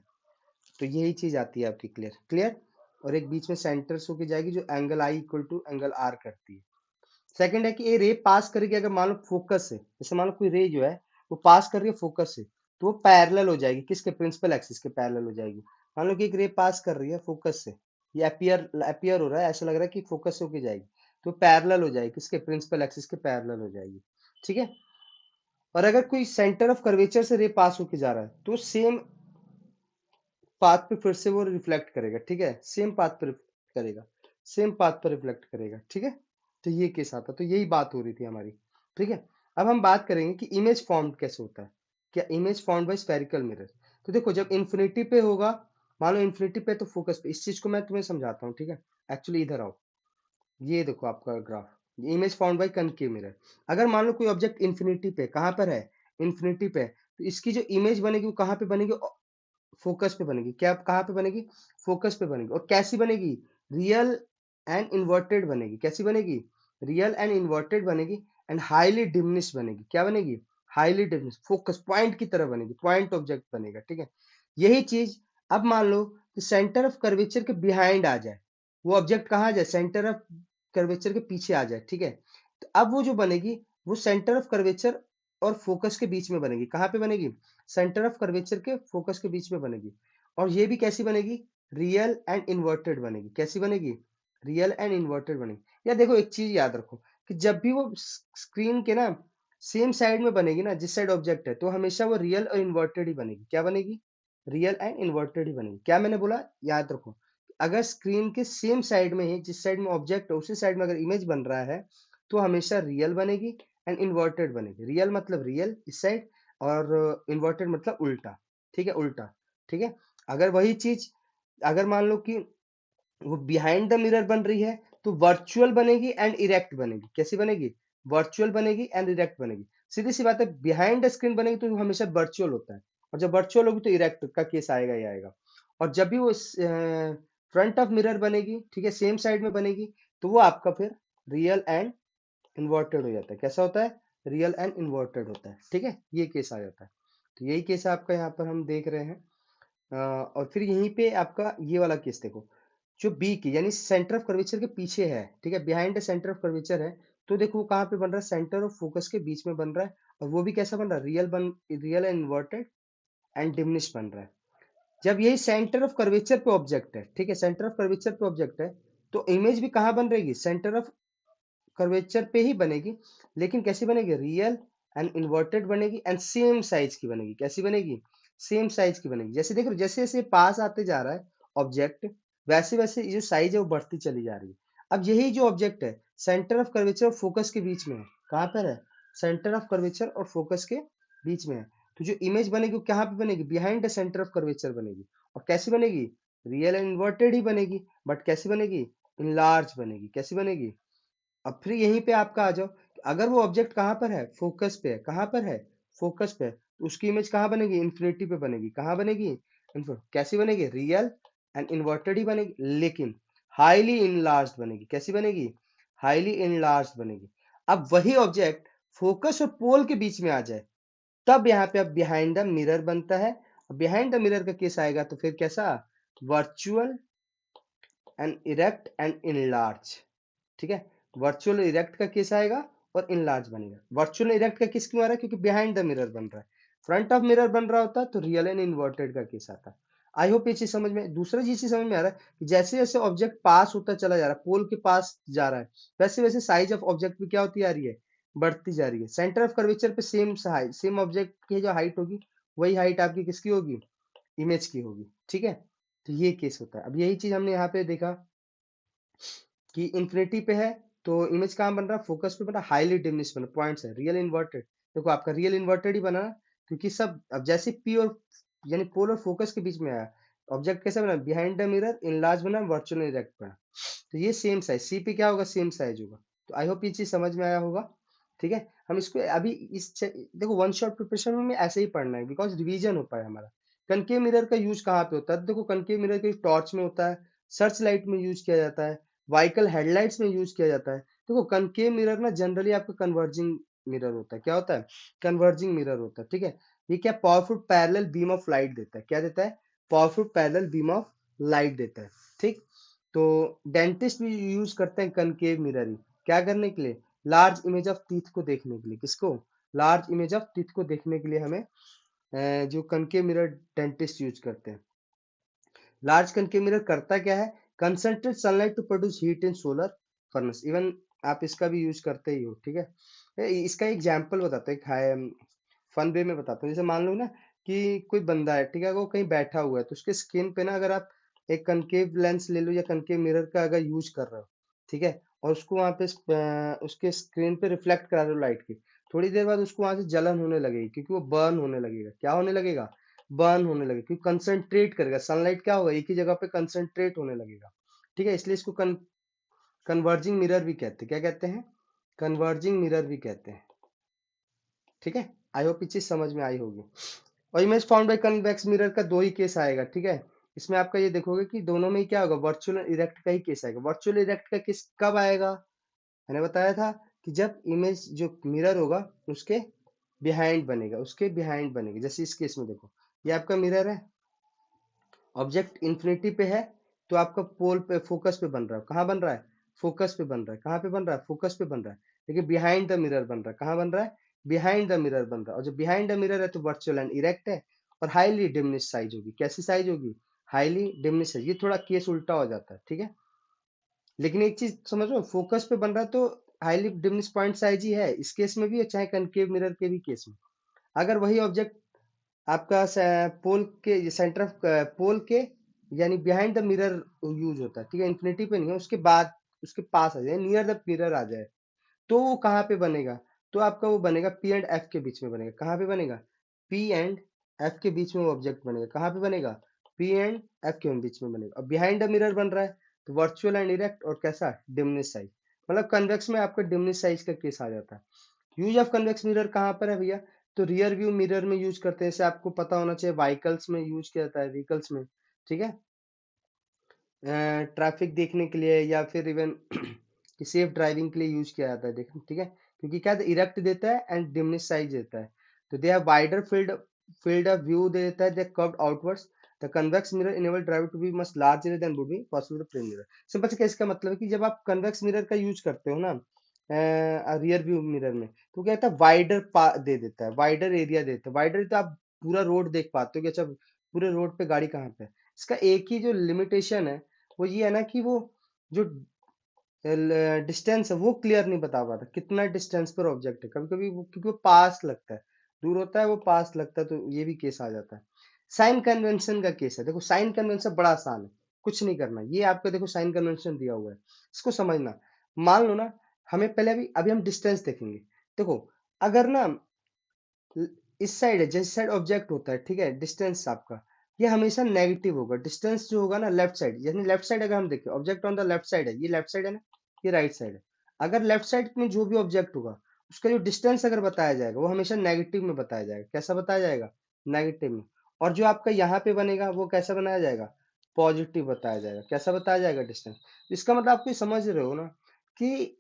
तो यही चीज आती है आपकी। क्लियर? क्लियर। और एक बीच में सेंटर से होके जाएगी जो angle I equal to angle R करती है। सेकंड है कि ये रे पास करेगी, अगर मान लो फोकस से, जैसे मान लो कोई रे जो है वो पास कर रही है फोकस से, तो वो पैरेलल हो जाएगी किसके? प्रिंसिपल एक्सिस के पैरेलल हो जाएगी। मान लो कि एक रे पास कर रही है फोकस से, ये अपियर हो रहा है, ऐसा लग रहा है कि फोकस से होके जाएगी, तो पैरेलल हो जाएगी किसके? प्रिंसिपल एक्सिस के पैरेलल हो जाएगी। ठीक है, और अगर कोई सेंटर ऑफ कर्वेचर से रे पास होके जा रहा है तो सेम पाथ पे फिर से वो रिफ्लेक्ट करेगा। ठीक है, सेम पाथ पर रिफ्लेक्ट करेगा, सेम पाथ पर रिफ्लेक्ट करेगा। ठीक है, तो ये केस आता, तो यही बात हो रही थी हमारी। ठीक है, अब हम बात करेंगे कि इमेज फॉर्म कैसे होता है। क्या image form by spherical mirror? तो देखो, जब इन्फिनिटी पे होगा, मान लो इन्फिनिटी पे, तो फोकस पे, इस चीज को मैं तुम्हें समझाता हूँ। ठीक है, एक्चुअली इधर आओ, ये देखो आपका graph, image found bye concave mirror. अगर मान लो कोई ऑब्जेक्ट इन्फिनिटी पे, कहाँ पर है? इन्फिनिटी पे, तो इसकी जो इमेज बनेगी वो कहाँ पे बनेगी? फोकस पे बनेगी। क्या कहाँ पे बनेगी? फोकस पे बनेगी। और कैसी बनेगी? रियल एंड इन्वर्टेड बनेगी। कैसी बनेगी? रियल एंड इन्वर्टेड बनेगी, एंड हाईली डिमिनिश बनेगी। क्या बनेगी? हाईली डिमिनिश, फोकस पॉइंट की तरह बनेगी, पॉइंट ऑब्जेक्ट बनेगा। ठीक है, यही चीज अब मान लो कि सेंटर ऑफ कर्वेचर के बिहाइंड आ जाए, वो ऑब्जेक्ट कहाँ आ जाए? सेंटर ऑफ कर्वेचर के पीछे आ जाए। ठीक है, तो अब वो जो बनेगी, वो सेंटर ऑफ कर्वेचर और फोकस के बीच में बनेगी। कहाँ पे बनेगी? सेंटर ऑफ कर्वेचर के फोकस के बीच में बनेगी। और ये भी कैसी बनेगी? रियल एंड इन्वर्टेड बनेगी। कैसी बनेगी? रियल एंड इन्वर्टेड बनेगी। या देखो, एक चीज याद रखो कि जब भी वो स्क्रीन के ना सेम साइड में बनेगी ना, जिस साइड ऑब्जेक्ट है, तो हमेशा वो रियल और इन्वर्टेड ही बनेगी। क्या बनेगी? रियल एंड इन्वर्टेड ही बनेगी। क्या मैंने बोला? याद रखो, अगर स्क्रीन के सेम साइड में ही, जिस साइड में ऑब्जेक्ट है उसी साइड में अगर इमेज बन रहा है, तो हमेशा रियल बनेगी एंड इन्वर्टेड बनेगी। रियल मतलब रियल इस साइड, और इन्वर्टेड मतलब उल्टा। ठीक है, उल्टा। ठीक है, अगर वही चीज, अगर मान लो कि वो बिहाइंड द मिरर बन रही है, तो वर्चुअल बनेगी एंड इरेक्ट बनेगी। कैसी बनेगी? वर्चुअल बनेगी एंड इरेक्ट बनेगी। सीधी सी बात है, बिहाइंड द स्क्रीन बनेगी तो हमेशा वर्चुअल होता है, और जब वर्चुअल होगी तो इरेक्ट का केस आएगा ही आएगा। और जब भी वो फ्रंट ऑफ मिरर बनेगी, ठीक है, सेम साइड में बनेगी, तो वो आपका फिर रियल एंड इन्वर्टेड हो जाता है। कैसा होता है? रियल एंड इन्वर्टेड होता है, ठीक है, ये केस आ जाता है। तो यही केस आपका यहाँ पर हम देख रहे हैं। और फिर यहीं पे आपका ये वाला केस देखो, जो बी की यानी सेंटर ऑफ कर्वेचर के पीछे है, ठीक है, behind the centre of curvature है, तो देखो वो कहाँ पे बन रहा है? सेंटर ऑफ फोकस के बीच में बन रहा है। और वो भी कैसा बन रहा है? Real and inverted and diminish बन रहा है। जब यही सेंटर ऑफ कर्वेचर पे ऑब्जेक्ट है, ठीक है, सेंटर ऑफ कर्वेचर पे ऑब्जेक्ट है, तो इमेज भी कहाँ बन रहेगी? सेंटर ऑफ कर्वेचर पे ही बनेगी, लेकिन कैसी बनेगी? रियल एंड इन्वर्टेड बनेगी एंड सेम साइज की बनेगी। कैसी बनेगी? सेम साइज की बनेगी। जैसे देखो, जैसे जैसे पास आते जा रहा है ऑब्जेक्ट, वैसे वैसे ये जो साइज है वो बढ़ती चली जा रही है। अब यही जो ऑब्जेक्ट है सेंटर ऑफ कर्वेचर और फोकस के बीच में है। कहाँ पर है? सेंटर ऑफ कर्वेचर और फोकस के बीच में है। तो जो इमेज बनेगी वो कहाँ पे बनेगी? Behind the centre of curvature बनेगी। और कैसी बनेगी? रियल एंड इन्वर्टेड ही बनेगी, बट कैसी बनेगी? इनलार्ज बनेगी। कैसी बनेगी? अब फिर यहीं पे आपका आ जाओ, अगर वो ऑब्जेक्ट कहाँ पर है? फोकस पे है। कहाँ पर है? फोकस पे है, तो उसकी इमेज कहाँ बनेगी? इन्फिनिटी पे बनेगी। कहाँ बनेगी? कैसी बनेगी? रियल एंड इन्वर्टेड ही बनेगी, लेकिन हाईली इनलार्ज बनेगी। कैसी बनेगी? हाईली इनलार्ज बनेगी। अब वही ऑब्जेक्ट फोकस और पोल के बीच में आ जाए, तब यहाँ पे अब बिहाइंड द मिरर बनता है। बिहाइंड द मिरर का केस आएगा तो फिर कैसा? Virtual and erect and enlarge, ठीक है। वर्चुअल इरेक्ट का केस आएगा और इनलार्ज बनेगा। वर्चुअल इरेक्ट का किस क्यों आ रहा है? क्योंकि बिहाइंड द मिरर बन रहा है। फ्रंट ऑफ मिरर बन रहा होता तो रियल एंड इन्वर्टेड का केस आता। आई होप ये चीज समझ में। दूसरा चीज समझ में आ रहा है कि जैसे जैसे ऑब्जेक्ट पास होता चला जा रहा है, पोल के पास जा रहा है, वैसे वैसे साइज ऑफ ऑब्जेक्ट भी क्या होती जा रही है? बढ़ती जा रही है। सेंटर ऑफ कर्वेचर पे सेम ऑब्जेक्ट की जो हाइट होगी, वही हाइट आपकी किसकी होगी? इमेज की होगी, ठीक है। तो ये केस होता है। अब यही चीज हमने यहाँ पे देखा कि इंफिनिटी पे है, तो इमेज कहाँ बन रहा है? फोकस पे बन रहा है, हाईली डिमिनिश बन रहा, पॉइंट्स है रियल इन्वर्टेड। देखो आपका रियल इन्वर्टेड ही बना ना, क्योंकि सब अब जैसे पी और यानी पोल और फोकस के बीच में आया, ऑब्जेक्ट कैसा बना? बिहाइंड द मिरर इनलार्ज बना, वर्चुअल इरेक्ट बना। तो ये सेम साइज सी पे क्या होगा? सेम साइज होगा। तो आई होप ये चीज समझ में आया होगा, ठीक है। हम इसको अभी देखो वन शॉट प्रिपरेशन में ऐसे ही पढ़ना है, बिकॉज रिवीजन हो पाए हमारा। कनकेव मिरर का यूज कहाँ पे होता है? देखो कनकेव मिरर के टॉर्च में होता है, सर्च लाइट में यूज किया जाता है, व्हीकल हेडलाइट्स में यूज किया जाता है। देखो कनकेव मिरर ना जनरली आपका कन्वर्जिंग मिरर होता है। क्या होता है? कन्वर्जिंग मिरर होता है, ठीक है। ये क्या? Powerful parallel beam of light देता है। क्या देता है? Powerful parallel beam of light देता है, ठीक। तो डेंटिस्ट भी यूज करते हैं कनकेव मिरर ही, क्या करने के लिए? लार्ज इमेज ऑफ टीथ को देखने के लिए। किसको? लार्ज इमेज ऑफ टीथ को देखने के लिए हमें जो कनकेव मिरर डेंटिस्ट यूज करते हैं। लार्ज कनकेव मिरर करता क्या है? Concentrate sunlight to produce heat in solar furnace. Even आप इसका भी यूज करते ही हो, ठीक है। इसका एग्जांपल बताते हैं, फन वे में बताता हूँ। जैसे मान लो ना कि कोई बंदा है, ठीक है, वो कहीं बैठा हुआ है, तो उसके स्किन पे ना अगर आप एक कनकेव लेंस ले लो या कनकेव मिरर का अगर यूज कर रहे हो, ठीक है, और उसको वहां पे उसके स्क्रीन पे रिफ्लेक्ट करा रहे हो लाइट की, थोड़ी देर बाद उसको वहां से जलन होने लगेगी, क्योंकि वो बर्न होने लगेगा। क्या होने लगेगा? बर्न होने लगेगा, क्योंकि कंसंट्रेट करेगा सनलाइट, क्या होगा? एक ही जगह पे कंसंट्रेट होने लगेगा, ठीक है। इसलिए इसको कन्वर्जिंग मिरर भी कहते हैं। क्या कहते हैं? कन्वर्जिंग मिरर भी कहते हैं, ठीक है। आई होप ये चीज समझ में आई होगी। और image found bye convex mirror का दो ही केस आएगा, ठीक है। इसमें आपका ये देखोगे कि दोनों में ही क्या होगा? वर्चुअल इरेक्ट का ही केस आएगा। वर्चुअल इरेक्ट का केस कब आएगा? मैंने बताया था कि जब इमेज जो मिरर होगा उसके बिहाइंड बनेगा, उसके बिहाइंड बनेगा। जैसे इस केस में देखो, ये आपका मिरर है, ऑब्जेक्ट इंफिनिटी पे है, तो आपका पोल पे फोकस पे बन रहा है। कहाँ बन रहा है? फोकस पे बन रहा है। कहाँ पे बन रहा है? फोकस पे बन रहा है। लेकिन बिहाइंड द मिरर बन रहा है। कहाँ बन रहा है? बिहाइंड द मिरर बन रहा है। और जो बिहाइंड द मिरर है तो वर्चुअल एंड इरेक्ट है, और हाईली डिमिनिश साइज होगी। कैसी साइज होगी? Highly diminish size. ये थोड़ा केस उल्टा हो जाता है, ठीक है। लेकिन एक चीज समझ लो, फोकस पे बन रहा है तो हाईली डिमिनिश पॉइंट साइज ही है, इस केस में भी है, चाहे कनकेव मिरर के भी केस में। अगर वही ऑब्जेक्ट आपका पोल के सेंटर ऑफ पोल के यानी बिहाइंड द मिरर यूज होता है, ठीक है, इंफिनिटी पे नहीं है, उसके बाद उसके पास आ जाए, नियर द मिरर आ जाए, तो वो कहाँ पे बनेगा? तो आपका वो बनेगा पी एंड एफ के बीच में बनेगा। कहाँ पे बनेगा? पी एंड एफ के बीच में वो ऑब्जेक्ट बनेगा। कहाँ पे बनेगा? पी एंड एफ के बीच में बनेगा। और बिहाइंड द मिरर बन रहा है तो वर्चुअल एंड इरेक्ट, और कैसा? Diminish size. मतलब कन्वेक्स में आपका डिमिनिश साइज का केस आ जाता है। यूज ऑफ कन्वेक्स मिरर कहाँ पर है भैया? तो रियर व्यू मिरर में यूज करते हैं, जैसे आपको पता होना चाहिए व्हीकल्स में यूज किया जाता है, व्हीकल्स में, ठीक है, ट्रैफिक देखने के लिए या फिर इवन कि सेफ ड्राइविंग के लिए यूज किया जाता है, देखो ठीक है, क्योंकि क्या इरेक्ट देता है एंड डिमिनिश साइज देता है, तो they have wider field of view दे देता है, they curved outwards, the convex mirror enable driver to be much larger than would be possible with plane mirror. Simple से केस का मतलब है कि जब आप कन्वेक्स मिरर का यूज करते हो ना रियर व्यू मिरर में, तो क्या होता है वाइडर दे देता है, वाइडर एरिया देता है, वाइडर तो आप पूरा रोड देख पाते हो कि अच्छा पूरे रोड पे गाड़ी कहाँ पे है। इसका एक ही जो लिमिटेशन है वो ये है ना कि वो जो डिस्टेंस है वो क्लियर नहीं बता पाता कितना डिस्टेंस पर ऑब्जेक्ट है, कभी कभी वो क्योंकि वो पास लगता है, दूर होता है वो पास लगता है, तो ये भी केस आ जाता है। साइन कन्वेंशन का केस है, देखो साइन कन्वेंशन बड़ा आसान है, कुछ नहीं करना, ये आपको देखो साइन कन्वेंशन दिया हुआ है, इसको समझना। मान लो ना, हमें पहले अभी अभी हम डिस्टेंस देखेंगे। देखो अगर ना इस साइड है, जिस साइड ऑब्जेक्ट होता है, ठीक है, डिस्टेंस आपका ये हमेशा नेगेटिव होगा, डिस्टेंस जो होगा ना लेफ्ट साइड, यानी लेफ्ट साइड अगर हम देखें object on the left side है, ये लेफ्ट साइड है ना, ये राइट साइड है, अगर लेफ्ट साइड में जो भी ऑब्जेक्ट होगा उसका जो डिस्टेंस अगर बताया जाएगा वो हमेशा नेगेटिव में बताया जाएगा, कैसा बताया जाएगा, नेगेटिव में। और जो आपका यहाँ पे बनेगा वो कैसा बनाया जाएगा, पॉजिटिव बताया जाएगा, कैसा बताया जाएगा डिस्टेंस। इसका मतलब आप कोई समझ रहे हो ना कि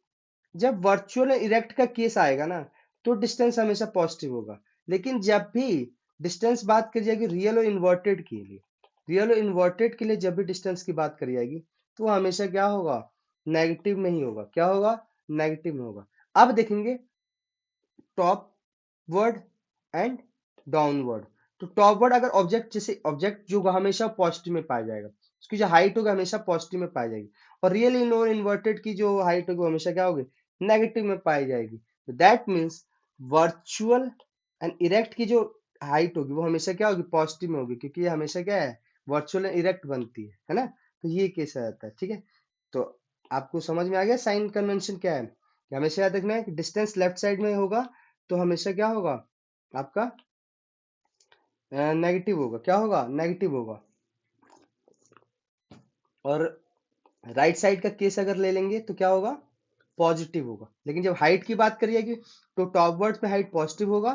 जब वर्चुअल इरेक्ट का केस आएगा ना तो डिस्टेंस हमेशा पॉजिटिव होगा, लेकिन जब भी डिस्टेंस बात करी जाएगी रियल और इन्वर्टेड के लिए, रियल और इन्वर्टेड के लिए जब भी डिस्टेंस की बात करी जाएगी तो वो हमेशा क्या होगा, नेगेटिव में ही होगा, क्या होगा, नेगेटिव में होगा। अब देखेंगे टॉप वर्ड एंड डाउनवर्ड। तो टॉपवर्ड अगर ऑब्जेक्ट, जैसे ऑब्जेक्ट जो होगा हमेशा पॉजिटिव में पाया जाएगा, उसकी जो हाइट होगी हमेशा पॉजिटिव में पाई जाएगी, और रियल इन और इन्वर्टेड की जो हाइट होगी वो हमेशा क्या होगी, नेगेटिव में पाई जाएगी। तो that means virtual and erect की जो हाइट होगी वो हमेशा क्या होगी, पॉजिटिव में होगी, क्योंकि ये हमेशा क्या है, वर्चुअल एंड इरेक्ट बनती है ना। तो ये केस आ जाता है, ठीक है। तो आपको समझ में आ गया साइन कन्वेंशन क्या है, कि हमेशा याद रखना है कि डिस्टेंस लेफ्ट साइड में होगा तो हमेशा क्या होगा आपका, नेगेटिव होगा, क्या होगा, नेगेटिव होगा। और राइट साइड का केस अगर ले लेंगे तो क्या होगा, पॉजिटिव होगा। लेकिन जब हाइट की बात करिएगी तो टॉपवर्ड में हाइट पॉजिटिव होगा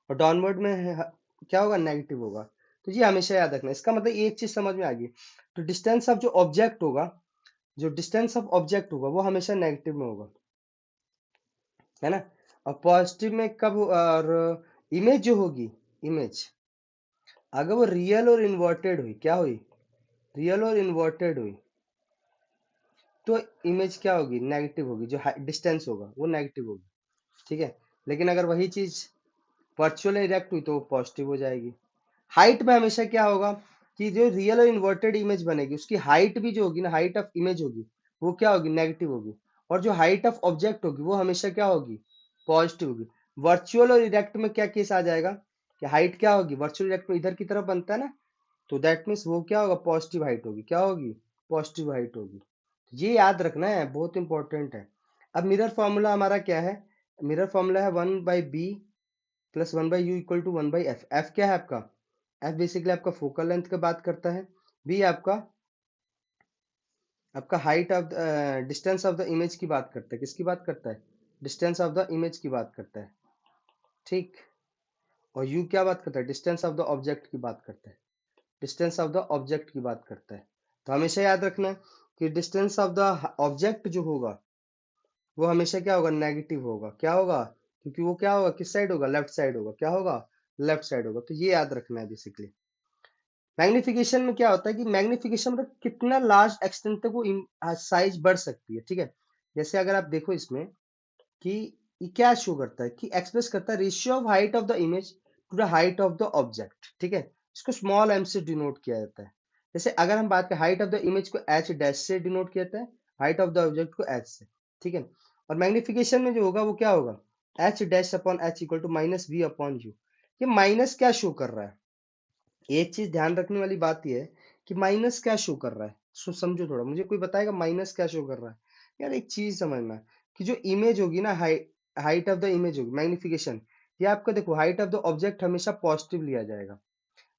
और डाउनवर्ड में क्या होगा, नेगेटिव होगा। तो ये हमेशा याद रखना, इसका मतलब एक चीज समझ में आ गई। तो डिस्टेंस ऑफ जो ऑब्जेक्ट होगा, जो डिस्टेंस ऑफ ऑब्जेक्ट होगा वो हमेशा नेगेटिव में होगा, है ना। और पॉजिटिव में कब, और इमेज जो होगी, इमेज अगर वो रियल और इन्वर्टेड हुई, क्या हुई, रियल और इन्वर्टेड हुई, तो इमेज क्या होगी, नेगेटिव होगी, जो डिस्टेंस होगा वो नेगेटिव होगी, ठीक है। लेकिन अगर वही चीज वर्चुअल इरेक्ट हुई तो वो पॉजिटिव हो जाएगी। हाइट में हमेशा क्या होगा कि जो रियल और इन्वर्टेड इमेज बनेगी उसकी हाइट भी जो होगी ना, हाइट ऑफ इमेज होगी वो क्या होगी, नेगेटिव होगी। और जो हाइट ऑफ ऑब्जेक्ट होगी वो हमेशा क्या होगी, पॉजिटिव होगी। वर्चुअल और इरेक्ट में क्या केस आ जाएगा कि हाइट क्या होगी, वर्चुअल इरेक्ट में इधर की तरफ बनता है ना, तो दैट मीन्स वो क्या होगा, पॉजिटिव हाइट होगी, क्या होगी, पॉजिटिव हाइट होगी। ये याद रखना है, बहुत इंपॉर्टेंट है। अब मिरर फॉर्मूला हमारा क्या है, मिरर फॉर्मूला है 1/b plus 1/u equal to 1/f। f क्या है आपका, f बेसिकली आपका फोकल लेंथ की बात करता है, b आपका आपका height of distance of the image की बात करता है, किसकी बात करता है, डिस्टेंस ऑफ द इमेज की बात करता है, ठीक। और u क्या बात करता है, डिस्टेंस ऑफ द ऑब्जेक्ट की बात करता है, डिस्टेंस ऑफ द ऑब्जेक्ट की बात करता है। तो हमेशा याद रखना है कि डिस्टेंस ऑफ द ऑब्जेक्ट जो होगा वो हमेशा क्या होगा, नेगेटिव होगा, क्या होगा, क्योंकि वो क्या होगा, किस साइड होगा, लेफ्ट साइड होगा, क्या होगा, लेफ्ट साइड होगा। तो ये याद रखना है बेसिकली। मैग्निफिकेशन में क्या होता है कि मैग्निफिकेशन मतलब कितना लार्ज एक्सटेंट तक वो साइज बढ़ सकती है, ठीक है। जैसे अगर आप देखो इसमें कि ये क्या शो करता है कि एक्सप्रेस करता है ratio of height of the image to the height of the object, ठीक है। इसको स्मॉल एम से डिनोट किया जाता है। जैसे अगर हम बात करें हाइट ऑफ द इमेज को एच डैश से डिनोट किया जाता है, हाइट ऑफ द ऑब्जेक्ट को एच से, ठीक है। और मैग्निफिकेशन में जो होगा वो क्या होगा, h dash upon H equal to minus v upon u. ये माइनस क्या शो कर रहा है, एक चीज ध्यान रखने वाली बात यह है कि माइनस क्या शो कर रहा है। समझो थोड़ा, मुझे कोई बताएगा माइनस क्या शो कर रहा है। यार एक चीज समझना कि जो इमेज होगी ना, हाइट ऑफ द इमेज होगी, मैग्निफिकेशन, ये आपका देखो हाइट ऑफ द ऑब्जेक्ट हमेशा पॉजिटिव लिया जाएगा,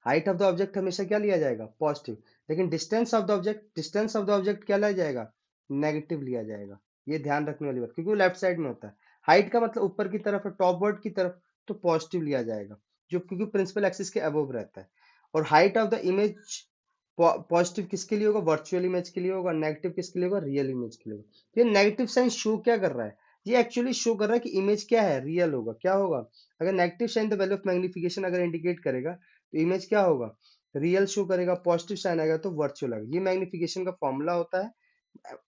हाइट ऑफ द ऑब्जेक्ट हमेशा क्या लिया जाएगा, पॉजिटिव। लेकिन distance of the object, distance of the object क्या लिया जाएगा, नेगेटिव लिया जाएगा। ये ध्यान रखने वाली बात, क्योंकि वो लेफ्ट साइड में होता है। हाइट का मतलब ऊपर की तरफ है, टॉप वर्ड की तरफ, तो पॉजिटिव लिया जाएगा, जो क्योंकि प्रिंसिपल एक्सिस के अबव रहता है। और height of the image positive किसके लिए होगा, वर्चुअल इमेज के लिए होगा, नेगेटिव किसके लिए होगा, रियल इमेज के लिए होगा। ये नेगेटिव साइन शो क्या कर रहा है, ये एक्चुअली शो कर रहा है कि इमेज क्या है, रियल होगा। क्या होगा, अगर negative sign the value of magnification अगर इंडिकेट करेगा तो इमेज क्या होगा, रियल शो करेगा। पॉजिटिव साइन आएगा तो वर्चुअल आएगा। ये मैग्निफिकेशन का फॉर्मूला होता है,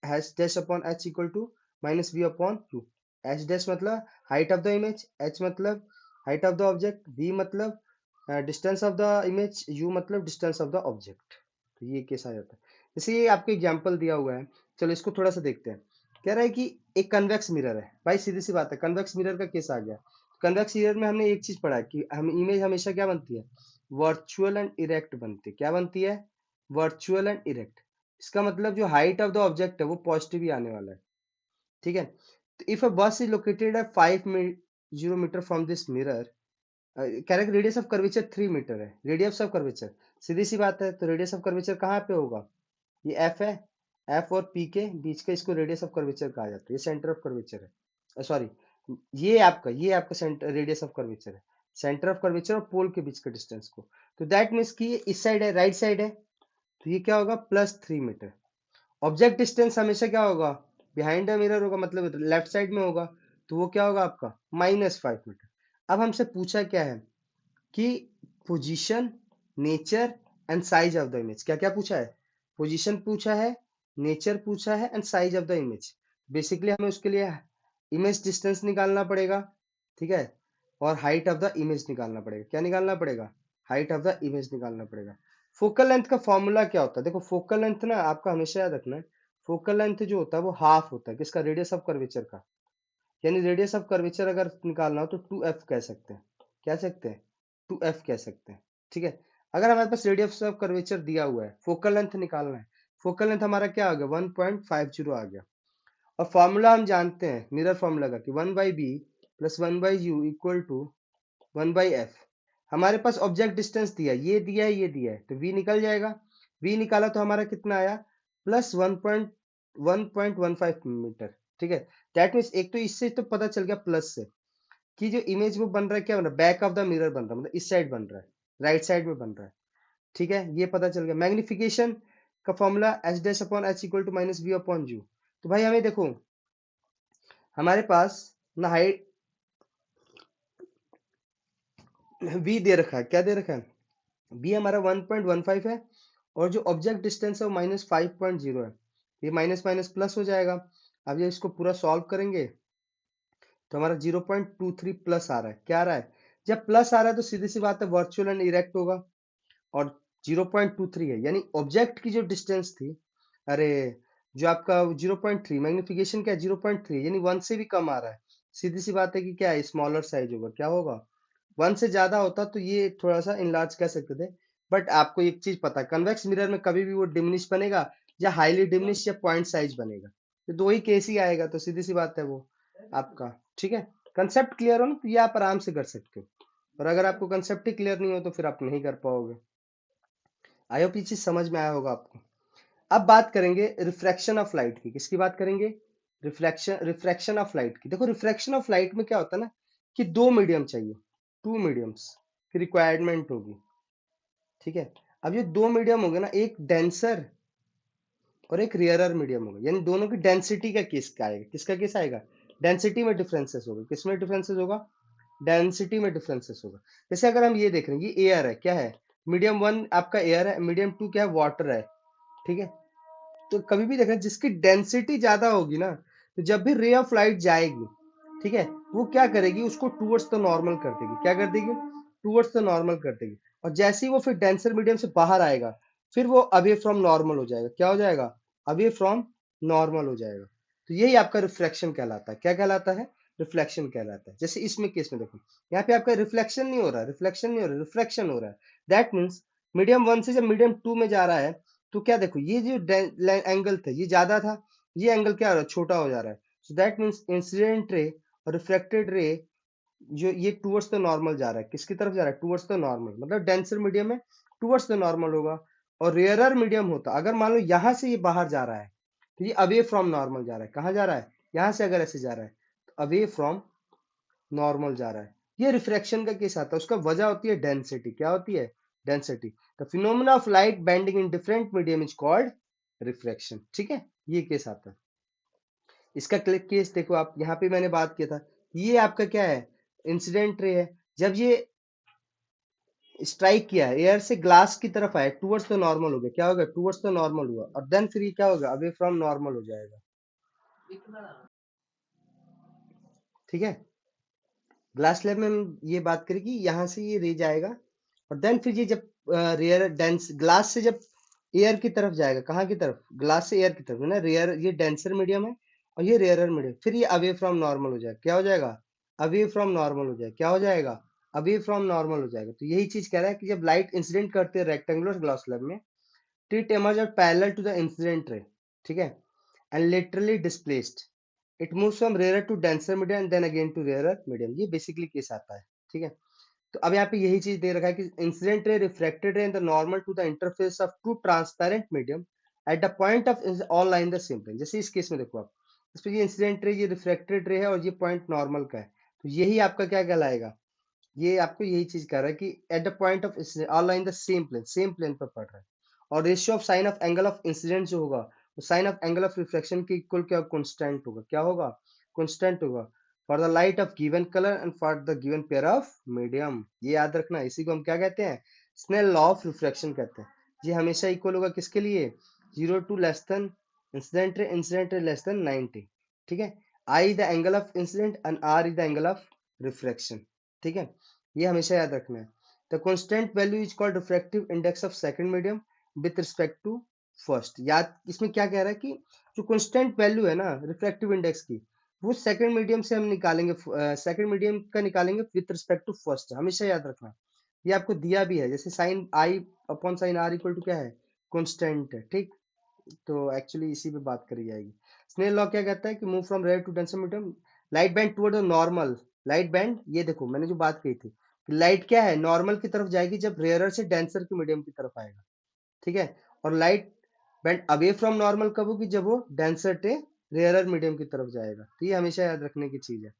h dash upon h equal to minus v upon u। h dash मतलब height of the image, h मतलब height of the object, v मतलब distance of the image, u मतलब डिस्टेंस ऑफ द ऑब्जेक्ट। तो ये केस आ जाता है। जैसे ये आपको एग्जांपल दिया हुआ है, चलो इसको थोड़ा सा देखते हैं। कह रहा है कि एक कन्वेक्स मिरर है, भाई सीधी सी बात है, कन्वेक्स मिरर का केस आ गया। कन्वेक्स मिरर में हमने एक चीज पढ़ा है कि हम इमेज हमेशा क्या बनती है, वर्चुअल एंड इरेक्ट बनती है। क्या बनती है, वर्चुअल एंड इरेक्ट। इसका मतलब जो हाइट ऑफ द ऑब्जेक्ट है वो पॉजिटिव ही आने वाला है, ठीक है। तो if a bus is located at 5 metre from this mirror, correct, radius of curvature 3 metre है, रेडियस ऑफ कर्वेचर, सीधी सी बात है। तो रेडियस ऑफ कर्वेचर कहाँ पे होगा, ये एफ है, एफ और पी के बीच का इसको रेडियस ऑफ कर्वेचर कहा जाता है। ये सेंटर ऑफ कर्वेचर है, सॉरी, ये आपका सेंटर रेडियस ऑफ कर्वेचर है, सेंटर ऑफ कर्वेचर और पोल के बीच का डिस्टेंस को। तो दैट मीन्स कि ये इस साइड है, राइट साइड है, तो ये क्या होगा, +3 मीटर। ऑब्जेक्ट डिस्टेंस हमेशा क्या होगा, बिहाइंड द मिरर होगा, मतलब लेफ्ट साइड में होगा, तो वो क्या होगा आपका -5 मीटर। अब हमसे पूछा क्या है कि position, nature and size of the image. क्या क्या पूछा है, पोजीशन पूछा है, नेचर पूछा है and size of the image. Basically हमें उसके लिए इमेज डिस्टेंस निकालना पड़ेगा, ठीक है, और हाइट ऑफ द इमेज निकालना पड़ेगा। क्या निकालना पड़ेगा, हाइट ऑफ द इमेज निकालना पड़ेगा। फोकल लेंथ का फॉर्मूला क्या होता है, देखो फोकल लेंथ ना आपका हमेशा याद रखना है, फोकल लेंथ जो होता है वो हाफ होता है किसका, रेडियस ऑफ कर्वेचर का। यानी रेडियस ऑफ कर्वेचर अगर निकालना हो तो 2f कह सकते हैं, कह सकते हैं 2f कह सकते हैं, ठीक है। अगर हमारे पास रेडियस ऑफ कर्वेचर दिया हुआ है, फोकल लेंथ निकालना है, फोकल लेंथ हमारा क्या आ गया, 1.50 आ गया। और फॉर्मूला हम जानते हैं मिरर फॉर्मूला का कि 1/b plus 1/u equal to 1/f। हमारे पास ऑब्जेक्ट डिस्टेंस दिया, ये दिया है, ये दिया है, तो v निकल जाएगा। v निकाला तो हमारा कितना आया, +1.15 मीटर, ठीक है। दैट मीन्स एक तो इससे तो पता चल गया प्लस से कि जो इमेज वो बन रहा है, क्या बन रहा है, बैक ऑफ द मिरर बन रहा है, मतलब इस साइड बन रहा है, राइट साइड में बन रहा है, ठीक है। ये पता चल गया। मैग्निफिकेशन का formula h dash upon h equal to minus v upon u। तो भाई हमें देखो, हमारे पास ना हाइट v दे रखा है, क्या दे रखा है, v हमारा 1.15 है, और जो ऑब्जेक्ट डिस्टेंस है वो -5.0 है। ये माइनस माइनस प्लस हो जाएगा। अब ये इसको पूरा सॉल्व करेंगे तो हमारा 0.23 प्लस आ रहा है। क्या आ रहा है, जब प्लस आ रहा है तो सीधी सी बात है वर्चुअल एंड इरेक्ट होगा। और 0.23 है, यानी ऑब्जेक्ट की जो डिस्टेंस थी, अरे जो आपका 0.3 मैग्निफिकेशन क्या है, 0.3 यानी 1 से भी कम आ रहा है। सीधी सी बात है कि क्या है, स्मॉलर साइज होगा। क्या होगा, 1 से ज्यादा होता तो ये थोड़ा सा इनलार्ज कह सकते थे। बट आपको एक चीज पता है, कन्वेक्स मिरर में कभी भी वो डिमिनिश बनेगा या हाईली डिमिनिश या पॉइंट साइज बनेगा, तो दो ही केस ही आएगा। तो सीधी सी बात है वो आपका, ठीक है। कंसेप्ट क्लियर हो ना, तो ये आप आराम से कर सकते हो। और अगर आपको कंसेप्ट ही क्लियर नहीं हो तो फिर आप नहीं कर पाओगे। आई होप ये चीज समझ में आया होगा आपको। अब बात करेंगे रिफ्रैक्शन ऑफ लाइट की। किसकी बात करेंगे, रिफ्रैक्शन ऑफ लाइट की। देखो रिफ्रैक्शन ऑफ लाइट में क्या होता है ना, कि दो मीडियम चाहिए, टू मीडियम्स की रिक्वायरमेंट होगी, ठीक है। अब ये दो मीडियम होंगे ना, एक डेंसर और एक रेयरर मीडियम होगा, यानी दोनों की डेंसिटी का केस क्या आएगा, किसका केस आएगा, डेंसिटी में डिफरेंसेस होगा। किसमें डिफरेंसेस होगा, डेंसिटी में डिफरेंसेस होगा। जैसे अगर हम ये देख रहे हैं, ये एयर है, क्या है, मीडियम 1 आपका एयर है, मीडियम 2 क्या है, वाटर है, ठीक है। तो कभी भी देखना, जिसकी डेंसिटी ज्यादा होगी ना, तो जब भी रे ऑफ लाइट जाएगी, ठीक है, वो क्या करेगी, उसको टूवर्ड्स द नॉर्मल कर देगी। क्या कर देगी, टूवर्ड्स द नॉर्मल कर देगी। और जैसे ही वो फिर डेंसर मीडियम से बाहर आएगा, फिर वो अवे फ्रॉम नॉर्मल हो जाएगा। क्या हो जाएगा, अवे फ्रॉम नॉर्मल हो जाएगा। तो यही आपका रिफ्लेक्शन कहलाता है। क्या कहलाता है, रिफ्लेक्शन कहलाता है। जैसे इसमें केस में देखो, यहाँ पे आपका रिफ्लेक्शन नहीं हो रहा है, रिफ्लेक्शन नहीं हो रहा है, रिफ्रैक्शन हो रहा है। दैट मीन्स मीडियम 1 से जब मीडियम 2 में जा रहा है, तो क्या देखो, ये जो एंगल था ये ज्यादा था, ये एंगल क्या हो रहा है, छोटा हो जा रहा है। So that means incident ray और रिफ्लेक्टेड रे जो ये टूवर्ड्स द नॉर्मल जा रहा है, किसकी तरफ जा रहा है, टूवर्ड्स द नॉर्मल। मतलब डेंसर मीडियम में टूवर्ड्स द नॉर्मल होगा। और रेयरर मीडियम होता, अगर मान लो यहां से ये बाहर जा रहा है, तो ये अवे फ्रॉम नॉर्मल जा रहा है। कहाँ जा रहा है, यहां से अगर ऐसे जा रहा है तो अवे फ्रॉम नॉर्मल जा रहा है। ये रिफ्रैक्शन का केस आता है, उसका वजह होती है डेंसिटी। क्या होती है? Density. The phenomena of light bending in different medium is called refraction. ठीक है, ये केस आता है। इसका केस देखो आप, यहाँ पे मैंने बात किया था, ये आपका क्या है? इंसिडेंट रे है। जब ये स्ट्राइक किया है, एयर से ग्लास की तरफ आया, टूवर्ड्स द नॉर्मल हो गया। क्या होगा? टूवर्ड्स द नॉर्मल हुआ, और देन फिर ये क्या होगा? अवे फ्रॉम नॉर्मल हो जाएगा। ठीक है, ग्लास स्लैब में हम ये बात करें कि यहाँ से ये रे जाएगा, और देन फिर ये जब रेयर डेंस ग्लास से जब एयर की तरफ जाएगा, कहाँ की तरफ? ग्लास से एयर की तरफ है ना। रेयर, ये डेंसर मीडियम है और ये रेयरर मीडियम, फिर ये अवे फ्रॉम नॉर्मल हो जाएगा। क्या हो जाएगा? अवे फ्रॉम नॉर्मल हो जाएगा। क्या हो जाएगा? अवे फ्रॉम नॉर्मल हो जाएगा। तो यही चीज कह रहा है कि जब लाइट इंसिडेंट करते हैं रेक्टेंगुलर ग्लास स्लैब में, it emerged parallel to the incident ray, ठीक है, and laterally displaced, it moves from rarer to denser medium and then again to rarer medium। ये बेसिकली केस आता है। ठीक है, तो अब यहाँ पे यही चीज दे रखा है कि incident ray, refracted ray and the normal to the interface of two transparent medium at the point of all line the same plane. जैसे इस केस में देखो आप, इस पे ये इंसिडेंट रे, ये रिफ्रैक्टेड रे है और ये पॉइंट नॉर्मल का है, तो यही आपका क्या कहलाएगा? ये आपको यही चीज कह रहा है कि at the point of all line the same plane पर पड़ रहा है। और ratio of sine of angle of incidence जो होगा, वो sine of angle of reflection के इक्वल क्या कांस्टेंट होगा? क्या होगा? कांस्टेंट होगा for the light of given colour and for the given pair of medium. ये याद रखना, इसी को हम क्या कहते हैं? स्नेल लॉ ऑफ रिफ्लेक्शन कहते हैं। ये हमेशा इक्वल होगा किसके लिए? 0 to less than incident ray less than 90। ठीक है, i the angle of incident and r is the angle of reflection. ठीक है, ये हमेशा याद रखना है। The constant value is called refractive index of second medium with respect to first. याद, इसमें क्या कह रहा है कि जो कांस्टेंट वैल्यू है ना रिफ्रैक्टिव इंडेक्स की, वो सेकंड मीडियम से हम निकालेंगे, सेकंड मीडियम का निकालेंगे विथ रिस्पेक्ट टू फर्स्ट। हमेशा याद रखना, ये आपको दिया भी है, जैसे sine I upon sine R equal to क्या है? कांस्टेंट है। ठीक, तो एक्चुअली इसी पे बात करी जाएगी। स्नेल लॉ क्या कहता है कि move from rare to denser medium, light bend toward the normal. Light bend, ये देखो मैंने जो बात कही थी कि लाइट क्या है? नॉर्मल की तरफ जाएगी जब रेयरर से डेंसर के मीडियम की तरफ आएगा। ठीक है, और light band away from normal कब होगी? जब वो डेंसर से रेयरर मीडियम की तरफ जाएगा। तो ये हमेशा याद रखने की चीज है।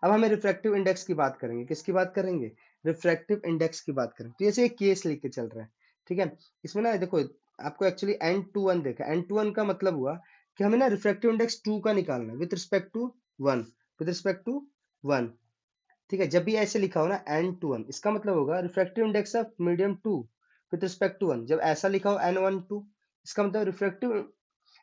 अब हमें रिफ्रैक्टिव इंडेक्स की बात करेंगे। किसकी बात करेंगे? रिफ्रैक्टिव इंडेक्स की बात करेंगे। तो जैसे एक केस लेके चल रहा है, ठीक है, इसमें ना देखो, आपको एक्चुअली N21 देखा। N21 का मतलब हुआ कि हमें ना रिफ्रैक्टिव इंडेक्स 2 का निकालना है with respect to 1, with respect to 1। ठीक है, जब भी ऐसे लिखा हो ना N21, इसका मतलब होगा refractive index of medium 2 with respect to 1। जब ऐसा लिखा हो N12, इसका मतलब refractive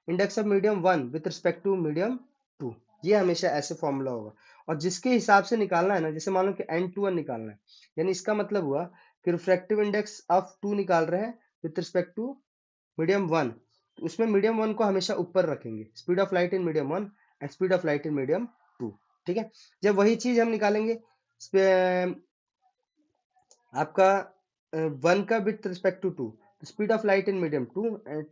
index of medium 1 with respect to medium 2। ये हमेशा ऐसे फॉर्मूला होगा, और जिसके हिसाब से निकालना है ना, जैसे मान लो कि N21 निकालना है, यानी इसका मतलब हुआ कि रिफ्रैक्टिव इंडेक्स ऑफ 2 निकाल रहे हैं विद रिस्पेक्ट टू मीडियम 1, तो उसमें मीडियम 1 को हमेशा ऊपर रखेंगे, speed of light in medium 1 and speed of light in medium 2। ठीक है, जब वही चीज हम निकालेंगे आपका 1 का with respect to 2, speed of light in medium 2, and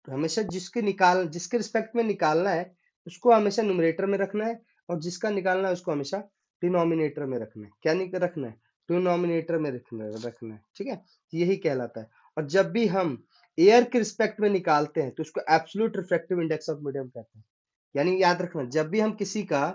हमेशा जिसके रिस्पेक्ट में निकालना है उसको हमेशा न्यूमरेटर में रखना है, और जिसका निकालना है उसको हमेशा डिनोमिनेटर में रखना है। क्या नहीं रखना है? डिनोमिनेटर में रखना है। ठीक है, यही कहलाता है। और जब भी हम एयर के रिस्पेक्ट में निकालते हैं तो उसको absolute refractive index of medium कहते हैं। यानी याद रखना, जब भी हम किसी का,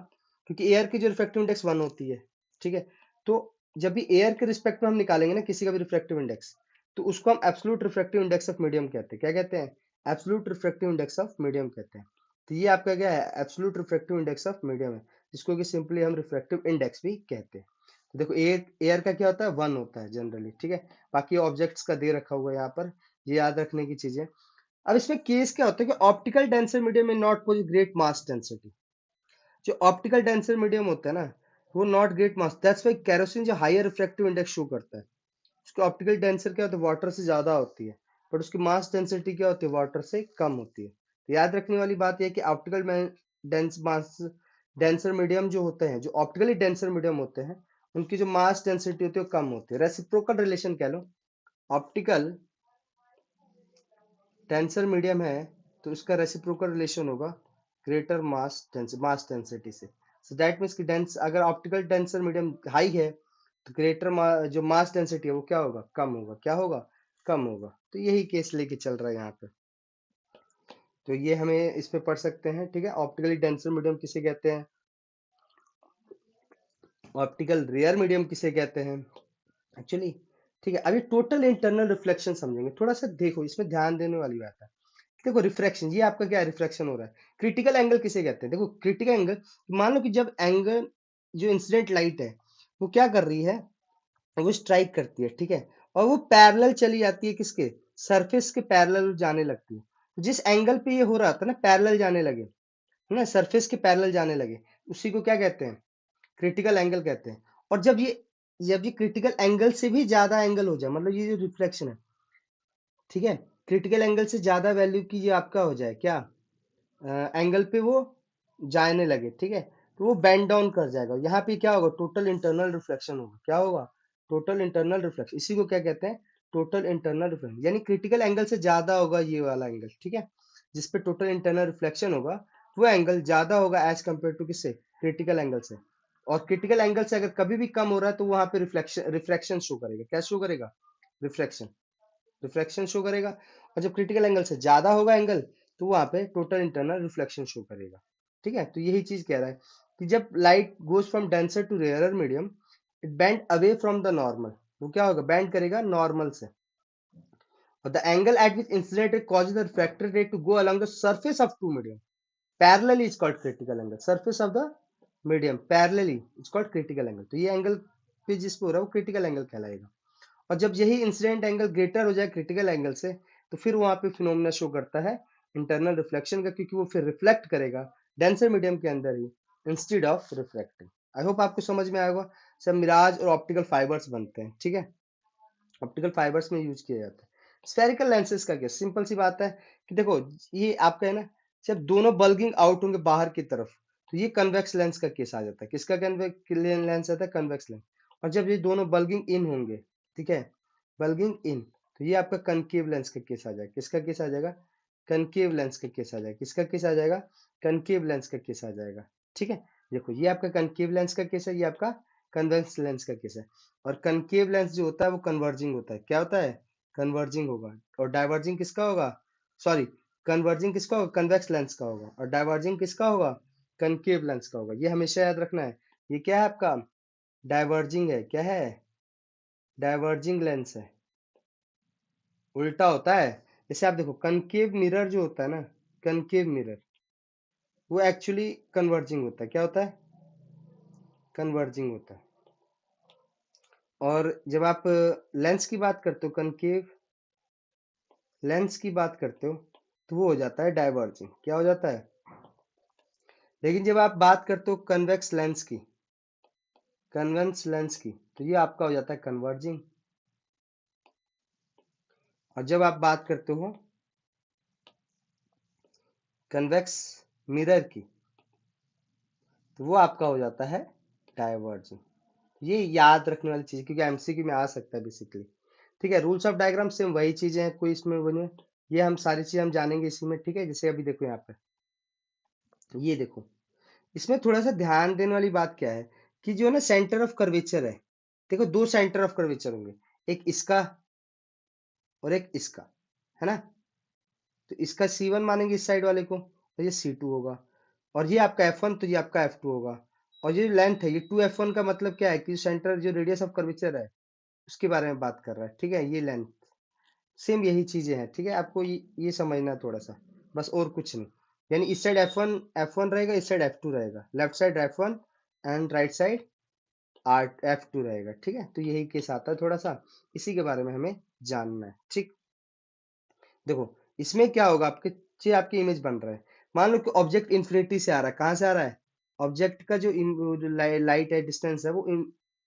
क्योंकि एयर की जो रिफ्रैक्टिव इंडेक्स 1 होती है, ठीक है, तो जब भी एयर के रिस्पेक्ट में हम निकालेंगे ना किसी का भी रिफ्रैक्टिव इंडेक्स, तो उसको हम absolute refractive index of medium कहते हैं। क्या कहते हैं? Absolute refractive index of medium कहते हैं। तो ये आपका क्या है? Absolute refractive index of medium है, जिसको कि सिंपली हम रिफ्रैक्टिव इंडेक्स भी कहते हैं। तो देखो, एयर का क्या होता है? 1 होता है जनरली। ठीक है, बाकी ऑब्जेक्ट्स का दे रखा हुआ है यहाँ पर, ये याद रखने की चीजें। अब इसमें केस क्या होता है कि ऑप्टिकल डेंसर मीडियम में not pose great mass density. जो ऑप्टिकल डेंसर मीडियम होता है ना, वो not great mass, that's why kerosene जो हायर रिफ्रैक्टिव इंडेक्स शो करता है, उसकी ऑप्टिकल डेंसर क्या होता है? वाटर से ज्यादा होती है, बट उसकी मास डेंसिटी क्या होती है? वाटर से कम होती है। तो याद रखने वाली बात यह है कि ऑप्टिकल डेंस मास डेंसर मीडियम जो होते हैं, जो ऑप्टिकली डेंसर मीडियम होते हैं, उनकी जो मास डेंसिटी होती है वो कम होती है। रेसिप्रोकल रिलेशन कह लो। ऑप्टिकल टेंसर मीडियम है तो उसका रेसिप्रोकल रिलेशन होगा ग्रेटर मास डेंसिटी से। सो दैट मीन्स कि डेंस, अगर ऑप्टिकल टेंसर मीडियम हाई है तो ग्रेटर जो मास डेंसिटी है वो क्या होगा? कम होगा। क्या होगा? कम होगा। तो यही केस लेके चल रहा है यहाँ पे। तो ये हमें इस पे पढ़ सकते हैं। ठीक है, ऑप्टिकली डेंसर मीडियम किसे कहते हैं? ऑप्टिकल रेयर मीडियम किसे कहते हैं एक्चुअली। ठीक है, अभी टोटल इंटरनल रिफ्लेक्शन समझेंगे, थोड़ा सा देखो इसमें ध्यान देने वाली बात है। देखो रिफ्रैक्शन, ये आपका क्या है, रिफ्रैक्शन हो रहा है। क्रिटिकल एंगल किसे कहते हैं, देखो क्रिटिकल एंगल, मान लो कि जब एंगल, जो इंसिडेंट लाइट है वो क्या कर रही है, वो स्ट्राइक करती है, ठीक है, और वो पैरेलल चली जाती है किसके, सरफेस के पैरेलल जाने लगती है। तो जिस एंगल पे ये हो रहा था ना, पैरेलल जाने लगे, है ना, सरफेस के पैरेलल जाने लगे, उसी को क्या कहते हैं, क्रिटिकल एंगल कहते हैं। और जब ये क्रिटिकल एंगल से भी ज्यादा एंगल हो जाए, मतलब ये जो रिफ्लेक्शन है, ठीक है, क्रिटिकल एंगल से ज्यादा वैल्यू की ये आपका हो जाए क्या, एंगल पे वो जाने लगे, ठीक है, तो वो बेंड डाउन कर जाएगा। यहाँ पे क्या होगा, टोटल इंटरनल रिफ्लेक्शन होगा, क्या होगा, टोटल इंटरनल रिफ्लेक्शन, इसी को क्या कहते हैं, टोटल इंटरनल रिफ्लेक्शन, यानी क्रिटिकल एंगल से ज्यादा होगा ये वाला एंगल, ठीक है, जिसपे टोटल इंटरनल रिफ्लेक्शन होगा, वो एंगल ज्यादा होगा एज कम्पेयर टू किससे, क्रिटिकल एंगल से। और क्रिटिकल एंगल से अगर कभी भी कम हो रहा है तो वहां पे रिफ्लेक्शन रिफ्रैक्शन शो करेगा, क्या शो करेगा, रिफ्लेक्शन, रिफ्लेक्शन शो करेगा। और जब क्रिटिकल एंगल से ज्यादा होगा एंगल, तो वहां पे टोटल इंटरनल रिफ्लेक्शन शो करेगा। ठीक है, तो यही चीज कह रहा है कि जब light goes from denser to rarer medium, it bend away from the normal, वो क्या होगा, बेंड करेगा नॉर्मल से। और the angle at which incident causes the refracted ray to go along the surface of two medium parallelly is called critical angle, surface of the medium parallelly is called critical angle. तो ये एंगल पे जिस पे हो रहा है वो क्रिटिकल एंगल कहलाएगा। और जब यही इंसिडेंट एंगल ग्रेटर हो जाए क्रिटिकल एंगल से, तो फिर वहां पे फिनोमेना शो करता है इंटरनल रिफ्लेक्शन का, क्योंकि वो फिर रिफ्लेक्ट करेगा डेंसर मीडियम के अंदर ही instead of reflecting. I hope आपको समझ में आएगा। सब मिराज और ऑप्टिकल फाइबर्स बनते हैं, ठीक है, ऑप्टिकल फाइबर्स में यूज किया जाता है। स्फेरिकल लेंसेज का क्या, सिंपल सी बात है कि देखो ये आपका है ना, जब दोनों बल्गिंग आउट होंगे बाहर की तरफ, तो ये कन्वेक्स लेंस का केस आ जाता है। किसका कन्वेक्स लेंस आता है, कन्वेक्स लेंस। और जब ये दोनों बल्गिंग इन होंगे, ठीक है, बल्गिंग इन, तो ये आपका कनकेव लेंस का केस आ जाएगा। किसका केस आ जाएगा, कनकेव लेंस का केस आ जाएगा। किसका केस आ जाएगा, कनकेव लेंस का केस आ जाएगा। ठीक है, देखो ये आपका कनकेव लेंस का केस है, ये आपका कन्वेक्स लेंस का केस है। और कनकेव लेंस जो होता है वो कन्वर्जिंग होता है, क्या होता है, कन्वर्जिंग होगा। और डाइवर्जिंग किसका होगा, सॉरी, कन्वर्जिंग किसका होगा, कन्वेक्स लेंस का होगा। और डाइवर्जिंग किसका होगा, कनकेव लेंस का होगा। ये हमेशा याद रखना है। ये क्या है आपका, डाइवर्जिंग है, क्या है, डाइवर्जिंग लेंस है, उल्टा होता है। जैसे आप देखो कनकेव मिरर जो होता है ना, कनकेव मिरर, वो एक्चुअली कन्वर्जिंग होता है, क्या होता है, कन्वर्जिंग होता है। और जब आप लेंस की बात करते हो, कनकेव लेंस की बात करते हो, तो वो हो जाता है डाइवर्जिंग, क्या हो जाता है। लेकिन जब आप बात करते हो कन्वेक्स लेंस की, कन्वेक्स लेंस की, तो ये आपका हो जाता है कन्वर्जिंग। और जब आप बात करते हो कन्वेक्स मिरर की, तो वो आपका हो जाता है डाइवर्जिंग। ये याद रखने वाली चीज, क्योंकि एमसीक्यू में आ सकता है बेसिकली। ठीक है, रूल्स ऑफ डायग्राम सेम वही चीजें हैं, कोई इसमें वो नहीं है। ये हम सारी चीजें हम जानेंगे इसी में, ठीक है। जैसे अभी देखो यहाँ पे, ये देखो, इसमें थोड़ा सा ध्यान देने वाली बात क्या है कि जो ना सेंटर ऑफ कर्वेचर है, देखो दो सेंटर ऑफ कर्वेचर होंगे, एक इसका और एक इसका, है ना। तो इसका C1 मानेंगे इस साइड वाले को, तो ये C2 होगा। और ये आपका F1, तो ये आपका F2 होगा। और ये लेंथ है, ये 2F1 का मतलब क्या है कि सेंटर जो रेडियस ऑफ कर्वेचर है उसके बारे में बात कर रहा है, ठीक है। ये लेंथ, सेम यही चीजें हैं, ठीक है। आपको ये समझना है थोड़ा सा, बस और कुछ नहीं। यानी इस साइड F1 रहेगा, इस साइड F2 रहेगा, left side F1 and right side F2 रहेगा, ठीक है। तो यही केस आता है थोड़ा सा, इसी के बारे में हमें जानना है, ठीक। देखो इसमें क्या होगा, आपकी इमेज बन रहा है। मान लो कि ऑब्जेक्ट इन्फिनिटी से आ रहा है, कहाँ से आ रहा है, ऑब्जेक्ट का जो लाइट है, डिस्टेंस है, वो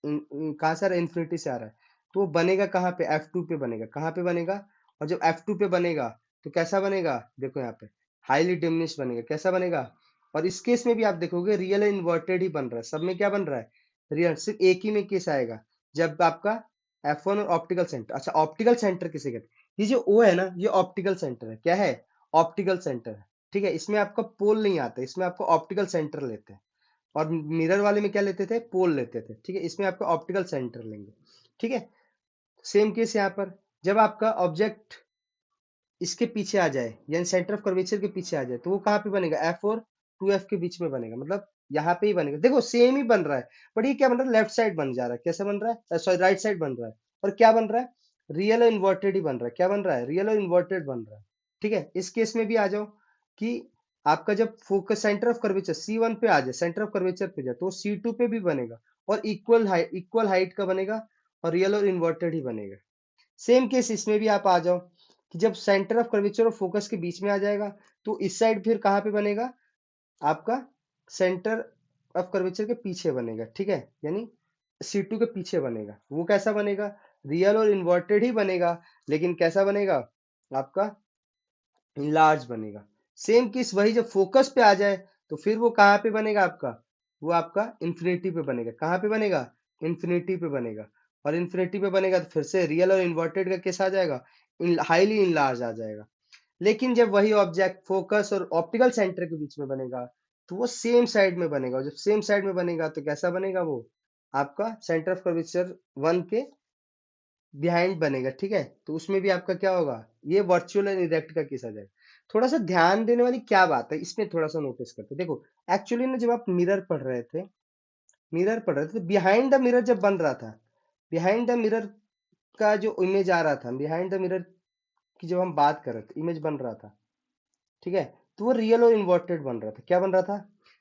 कहाँ से आ रहा है, इन्फिनिटी से आ रहा है। तो वो बनेगा कहाँ पे, F2 पे बनेगा, कहाँ पे बनेगा। और जब F2 पे बनेगा तो कैसा बनेगा, देखो यहाँ पे हाईली डिमिनिश बनेगा, कैसा बनेगा। और इस केस में भी आप देखोगे रियल इन्वर्टेड ही बन रहा है, सब में क्या बन रहा है, रियल। सिर्फ एक ही में केस आएगा जब आपका F1 और ऑप्टिकल सेंटर, अच्छा ऑप्टिकल सेंटर किसे कहते हैं, ये जो O है ना, ये ऑप्टिकल सेंटर है, क्या है, ऑप्टिकल सेंटर है, ठीक है। इसमें आपका पोल नहीं आता, इसमें आपको ऑप्टिकल सेंटर लेते हैं। और मिरर वाले में क्या लेते थे, पोल लेते थे, ठीक है। इसमें आपका ऑप्टिकल सेंटर लेंगे, ठीक है। सेम केस यहाँ पर, जब आपका ऑब्जेक्ट इसके पीछे आ जाए, यानी सेंटर ऑफ कर्वेचर के पीछे आ जाए, तो वो कहाँ पे बनेगा, F4 2F के बीच में बनेगा, मतलब यहाँ पे ही बनेगा। देखो सेम ही बन रहा है, बट ये क्या बन रहा है, लेफ्ट साइड बन जा रहा है। कैसे बन रहा है, सॉरी राइट साइड बन रहा है। और क्या बन रहा है, रियल और इन्वर्टेड ही बन रहा है। क्या बन रहा है, रियल और इन्वर्टेड बन रहा है। ठीक है, इस केस में भी आ जाओ कि आपका जब focus centre of curvature C1 पे आ जाए, सेंटर ऑफ कर्वेचर पे जाए, तो C2 पे भी बनेगा और इक्वल हाइट का बनेगा और रियल और इन्वर्टेड ही बनेगा। सेम केस इसमें भी आप आ जाओ कि जब सेंटर ऑफ कर्वेचर और फोकस के बीच में आ जाएगा, तो इस साइड फिर कहाँ पे बनेगा, आपका सेंटर ऑफ कर्वेचर के पीछे बनेगा। ठीक है, यानी C2 के पीछे बनेगा। वो कैसा बनेगा, रियल और इन्वर्टेड ही बनेगा, लेकिन कैसा बनेगा, आपका लार्ज बनेगा। सेम केस वही जब फोकस पे आ जाए, तो फिर वो कहाँ पे बनेगा आपका, वो आपका इंफिनिटी पे बनेगा। कहाँ पे बनेगा, इंफिनिटी पे बनेगा। और इंफिनिटी पे बनेगा तो फिर से रियल और इन्वर्टेड का केस आ जाएगा, हाईली इनलार्ज आ जाएगा। लेकिन जब वही ऑब्जेक्ट फोकस और ऑप्टिकल सेंटर के बीच में बनेगा, तो वो सेम साइड में बनेगा। और जब सेम साइड में बनेगा तो कैसा बनेगा, वो आपका सेंटर ऑफ कर्वेचर 1 के बिहाइंड बनेगा। ठीक है, तो उसमें भी आपका क्या होगा, ये वर्चुअल एंड इरेक्ट का केस आ जाएगा। थोड़ा सा ध्यान देने वाली क्या बात है, इसमें थोड़ा सा नोटिस करते हैं। देखो एक्चुअली ना, जब आप मिरर पढ़ रहे थे, बिहाइंड द मिरर जब बन रहा था, बिहाइंड द मिरर का जो इमेज आ रहा था, बिहाइंड द मिरर की जब हम बात कर रहे थे, इमेज बन रहा था। ठीक है, तो वो रियल और इन्वर्टेड बन रहा था। क्या बन रहा था,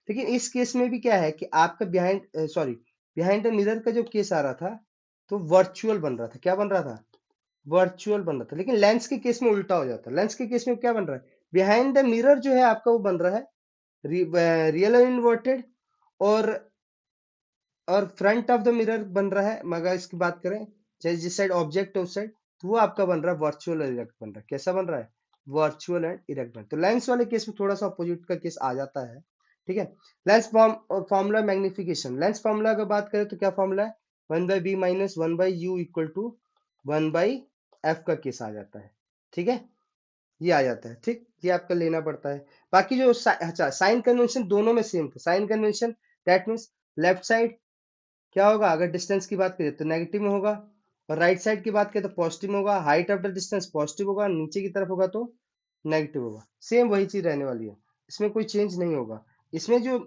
लेकिन इस केस में भी क्या है कि आपका बिहाइंड द मिरर का जो केस आ रहा था, तो वर्चुअल बन रहा था। क्या बन रहा था, वर्चुअल बन रहा था। लेकिन लेंस के केस में उल्टा हो जाता है। लेंस के केस में क्या बन रहा है, बिहाइंड द मिरर जो है आपका, वो बन रहा है रियल और इन्वर्टेड, और फ्रंट ऑफ द मिरर बन रहा है। मगर इसकी बात करें, चाहे जिस साइड ऑब्जेक्ट है उस साइड, तो वो आपका बन रहा है वर्चुअल और इरेक्ट बन रहा है। कैसा बन रहा है, वर्चुअल एंड इरेक्ट बन। तो लेंस वाले केस में थोड़ा सा अपोजिट का केस आ जाता है। ठीक है, lens formula magnification, lens formula अगर बात करें तो क्या फॉर्मूला है, 1/b minus 1/u equal to 1/f का केस आ जाता है। ठीक है, ये आ जाता है। ठीक, ये आपका लेना पड़ता है। बाकी जो अच्छा, साइन कन्वेंशन दोनों में सेम था। Sign convention that means left side क्या होगा, अगर डिस्टेंस की बात करें तो नेगेटिव में होगा, और राइट साइड की बात करें तो पॉजिटिव में होगा। Height of the distance positive होगा, नीचे की तरफ होगा तो नेगेटिव होगा। सेम वही चीज रहने वाली है, इसमें कोई चेंज नहीं होगा। इसमें जो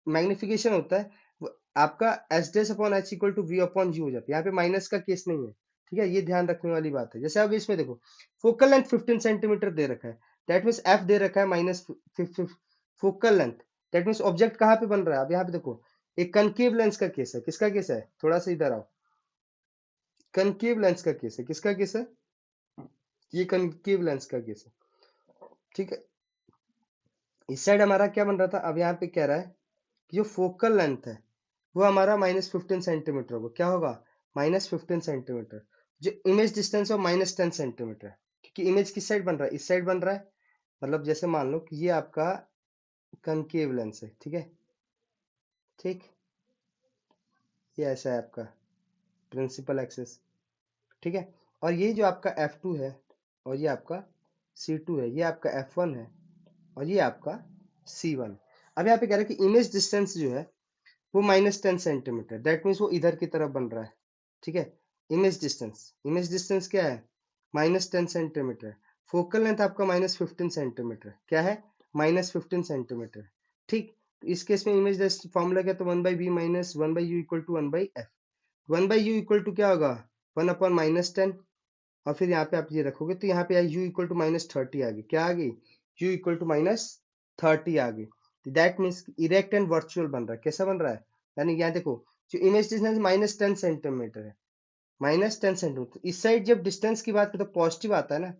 मैग्निफिकेशन होता है, वो आपका H dash upon H equal to V upon U हो जाता है। यहाँ पे माइनस का केस नहीं है। ठीक है, ये ध्यान रखने वाली बात है। जैसे अब इसमें देखो, फोकल लेंथ 15 सेंटीमीटर दे रखा है, दैट मीन्स एफ दे रखा है minus focal length. That means object कहाँ पे बन रहा है, अब यहाँ पे देखो, एक कनकेव लेंस का केस है। किसका केस है, थोड़ा सा इधर आओ, कनकेव लेंस का केस है। किसका केस है, ये कनकेव लेंस का केस है। ठीक है, इस साइड हमारा क्या बन रहा था, अब यहाँ पे कह रहा है कि जो फोकल लेंथ है वो हमारा -15 सेंटीमीटर होगा। क्या होगा, -15 सेंटीमीटर। जो इमेज डिस्टेंस है -10 सेंटीमीटर है, क्योंकि इमेज किस साइड बन रहा है, इस साइड बन रहा है। मतलब जैसे मान लो कि ये आपका कनकेव लेंस है। ठीक है, ठीक, ये ऐसा है आपका प्रिंसिपल एक्सिस। ठीक है, और ये जो आपका F2 है और ये आपका C2 है, ये आपका F1 है और ये आपका C1। अब यहाँ पे कह रहा है कि इमेज डिस्टेंस जो है वो -10 सेंटीमीटर, दैट मीन्स वो इधर की तरफ बन रहा है। ठीक है, इमेज डिस्टेंस क्या है, -10 सेंटीमीटर। फोकल लेंथ आपका -15 सेंटीमीटर, क्या है, -15 सेंटीमीटर। ठीक, तो इस केस में इमेज फॉर्मूला क्या, तो 1/b minus 1/u equal to 1/f। 1/u equal to क्या होगा, 1/-10। और फिर यहाँ पे आप ये रखोगे तो यहाँ पे u इक्वल टू -30 आ गई। क्या आ गई, u इक्वल टू -30 आ गई। That means erect and virtual बन रहा है। कैसा बन रहा है, यानी यहाँ देखो, जो इमेज डिस्टेंस -10 सेंटीमीटर है, -10 सेंटीमीटर, इस साइड जब डिस्टेंस की बात करें तो पॉजिटिव आता है ना,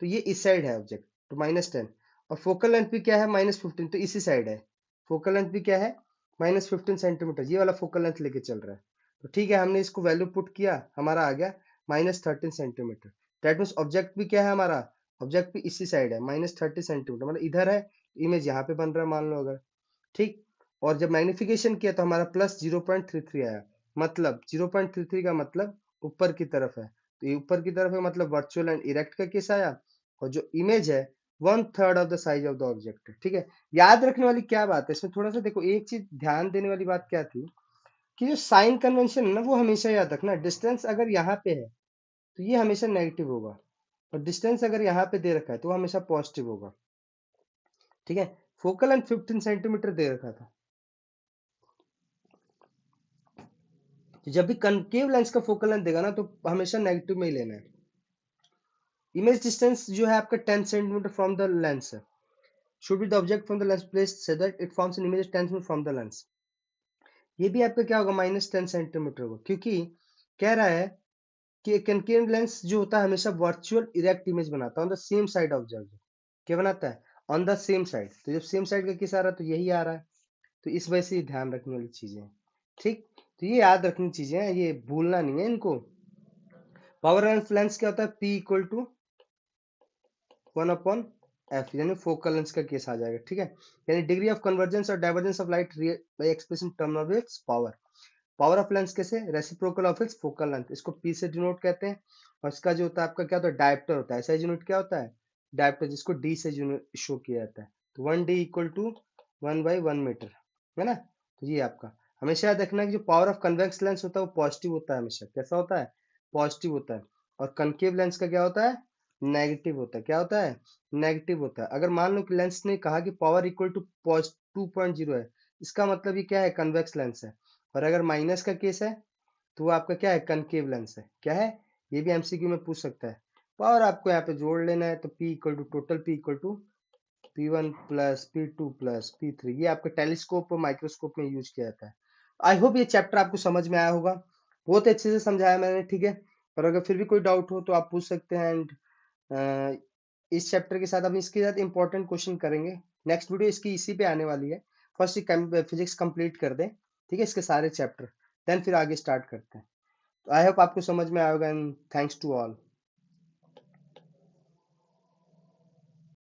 तो ये इस साइड है ऑब्जेक्ट, तो -10। और फोकल लेंथ भी क्या है, -15, तो इसी साइड है। फोकल लेंथ भी क्या है, -15 सेंटीमीटर, ये वाला फोकल लेंथ लेके चल रहा है। तो ठीक है, हमने इसको वैल्यू पुट किया, हमारा आ गया -13 सेंटीमीटर। दैट मीन्स ऑब्जेक्ट भी क्या है हमारा, ऑब्जेक्ट भी इसी साइड है, -30 सेंटीमीटर, मतलब इधर है, इमेज यहाँ पे बन रहा है मान लो अगर। ठीक, और जब मैग्निफिकेशन किया तो हमारा +0.33 आया। मतलब 0.33 का मतलब ऊपर की तरफ है, तो ये ऊपर की तरफ है, मतलब वर्चुअल एंड इरेक्ट का केस आया। और जो इमेज है 1/3 of the size of the object है। ठीक है, याद रखने वाली क्या बात है इसमें, थोड़ा सा देखो, एक चीज ध्यान देने वाली बात क्या थी, कि जो साइन कन्वेंशन है ना, वो हमेशा याद रखना, डिस्टेंस अगर यहाँ पे है तो ये हमेशा नेगेटिव होगा, और डिस्टेंस अगर यहाँ पे दे रखा है तो वो हमेशा पॉजिटिव होगा। ठीक है, फोकल लेंथ 15 सेंटीमीटर दे रखा था। तो जब भी कनकेव लेंस का फोकल लेंथ देगा ना तो हमेशा नेगेटिव में ही लेना है। इमेज डिस्टेंस जो है आपका 10 सेंटीमीटर फ्रॉम द लेंस है। Should be the object from the lens placed so that it forms an image 10 centimetre from the lens. ये भी आपका क्या होगा, -10 सेंटीमीटर होगा, क्योंकि कह रहा है कि कनकेव लेंस जो होता है हमेशा वर्चुअल इरेक्ट इमेज बनाता है on the same side of object. क्या बनाता है? On the same side. तो जब सेम साइड का केस आ रहा है तो यही आ रहा है। तो इस वजह से ये ध्यान रखने वाली चीजें हैं। ठीक, तो ये याद रखनी चीजें हैं, ये भूलना नहीं है इनको। पावर ऑफ लेंस क्या होता है? P इक्वल टू 1/f, यानी फोकल लेंथ का केस आ जाएगा। ठीक है, यानी डिग्री ऑफ कन्वर्जेंस और divergence of light by expression term of its power. Power of lens कैसे? Reciprocal of its focal length, इसको P से डिनोट कहते हैं। और इसका जो होता है आपका क्या होता है? डायप्टर होता है। ऐसा यूनिट क्या होता है? डायप्टर, जिसको D से शो किया जाता है। तो 1D इक्वल टू 1/1 मीटर, है ना। तो ये आपका हमेशा याद रखना कि जो पावर ऑफ कन्वेक्स लेंस होता है वो पॉजिटिव होता है हमेशा। कैसा होता है? पॉजिटिव होता है। और कनकेव लेंस का क्या होता है? नेगेटिव होता है। क्या होता है? नेगेटिव होता है। अगर मान लो कि लेंस ने कहा कि पावर इक्वल टू 2.0 है, इसका मतलब ये क्या है? कन्वेक्स लेंस है। और अगर माइनस का केस है तो वो आपका क्या है? कनकेव लेंस है। क्या है? ये भी एमसीक्यू में पूछ सकता है। पावर आपको यहाँ पे जोड़ लेना है, तो P equal to total P equal to P1 plus P2 plus P3। ये आपके टेलीस्कोप और माइक्रोस्कोप में यूज किया जाता है। आई होप ये चैप्टर आपको समझ में आया होगा, बहुत अच्छे से समझाया मैंने। ठीक है, और अगर फिर भी कोई डाउट हो तो आप पूछ सकते हैं। एंड इस चैप्टर के साथ हम इसके साथ इंपॉर्टेंट क्वेश्चन करेंगे। नेक्स्ट वीडियो इसकी इसी पे आने वाली है। फर्स्ट फिजिक्स कंप्लीट कर दें, ठीक है, इसके सारे चैप्टर, देन फिर आगे स्टार्ट करते हैं। आई होप आपको समझ में आएगा। And thanks to all.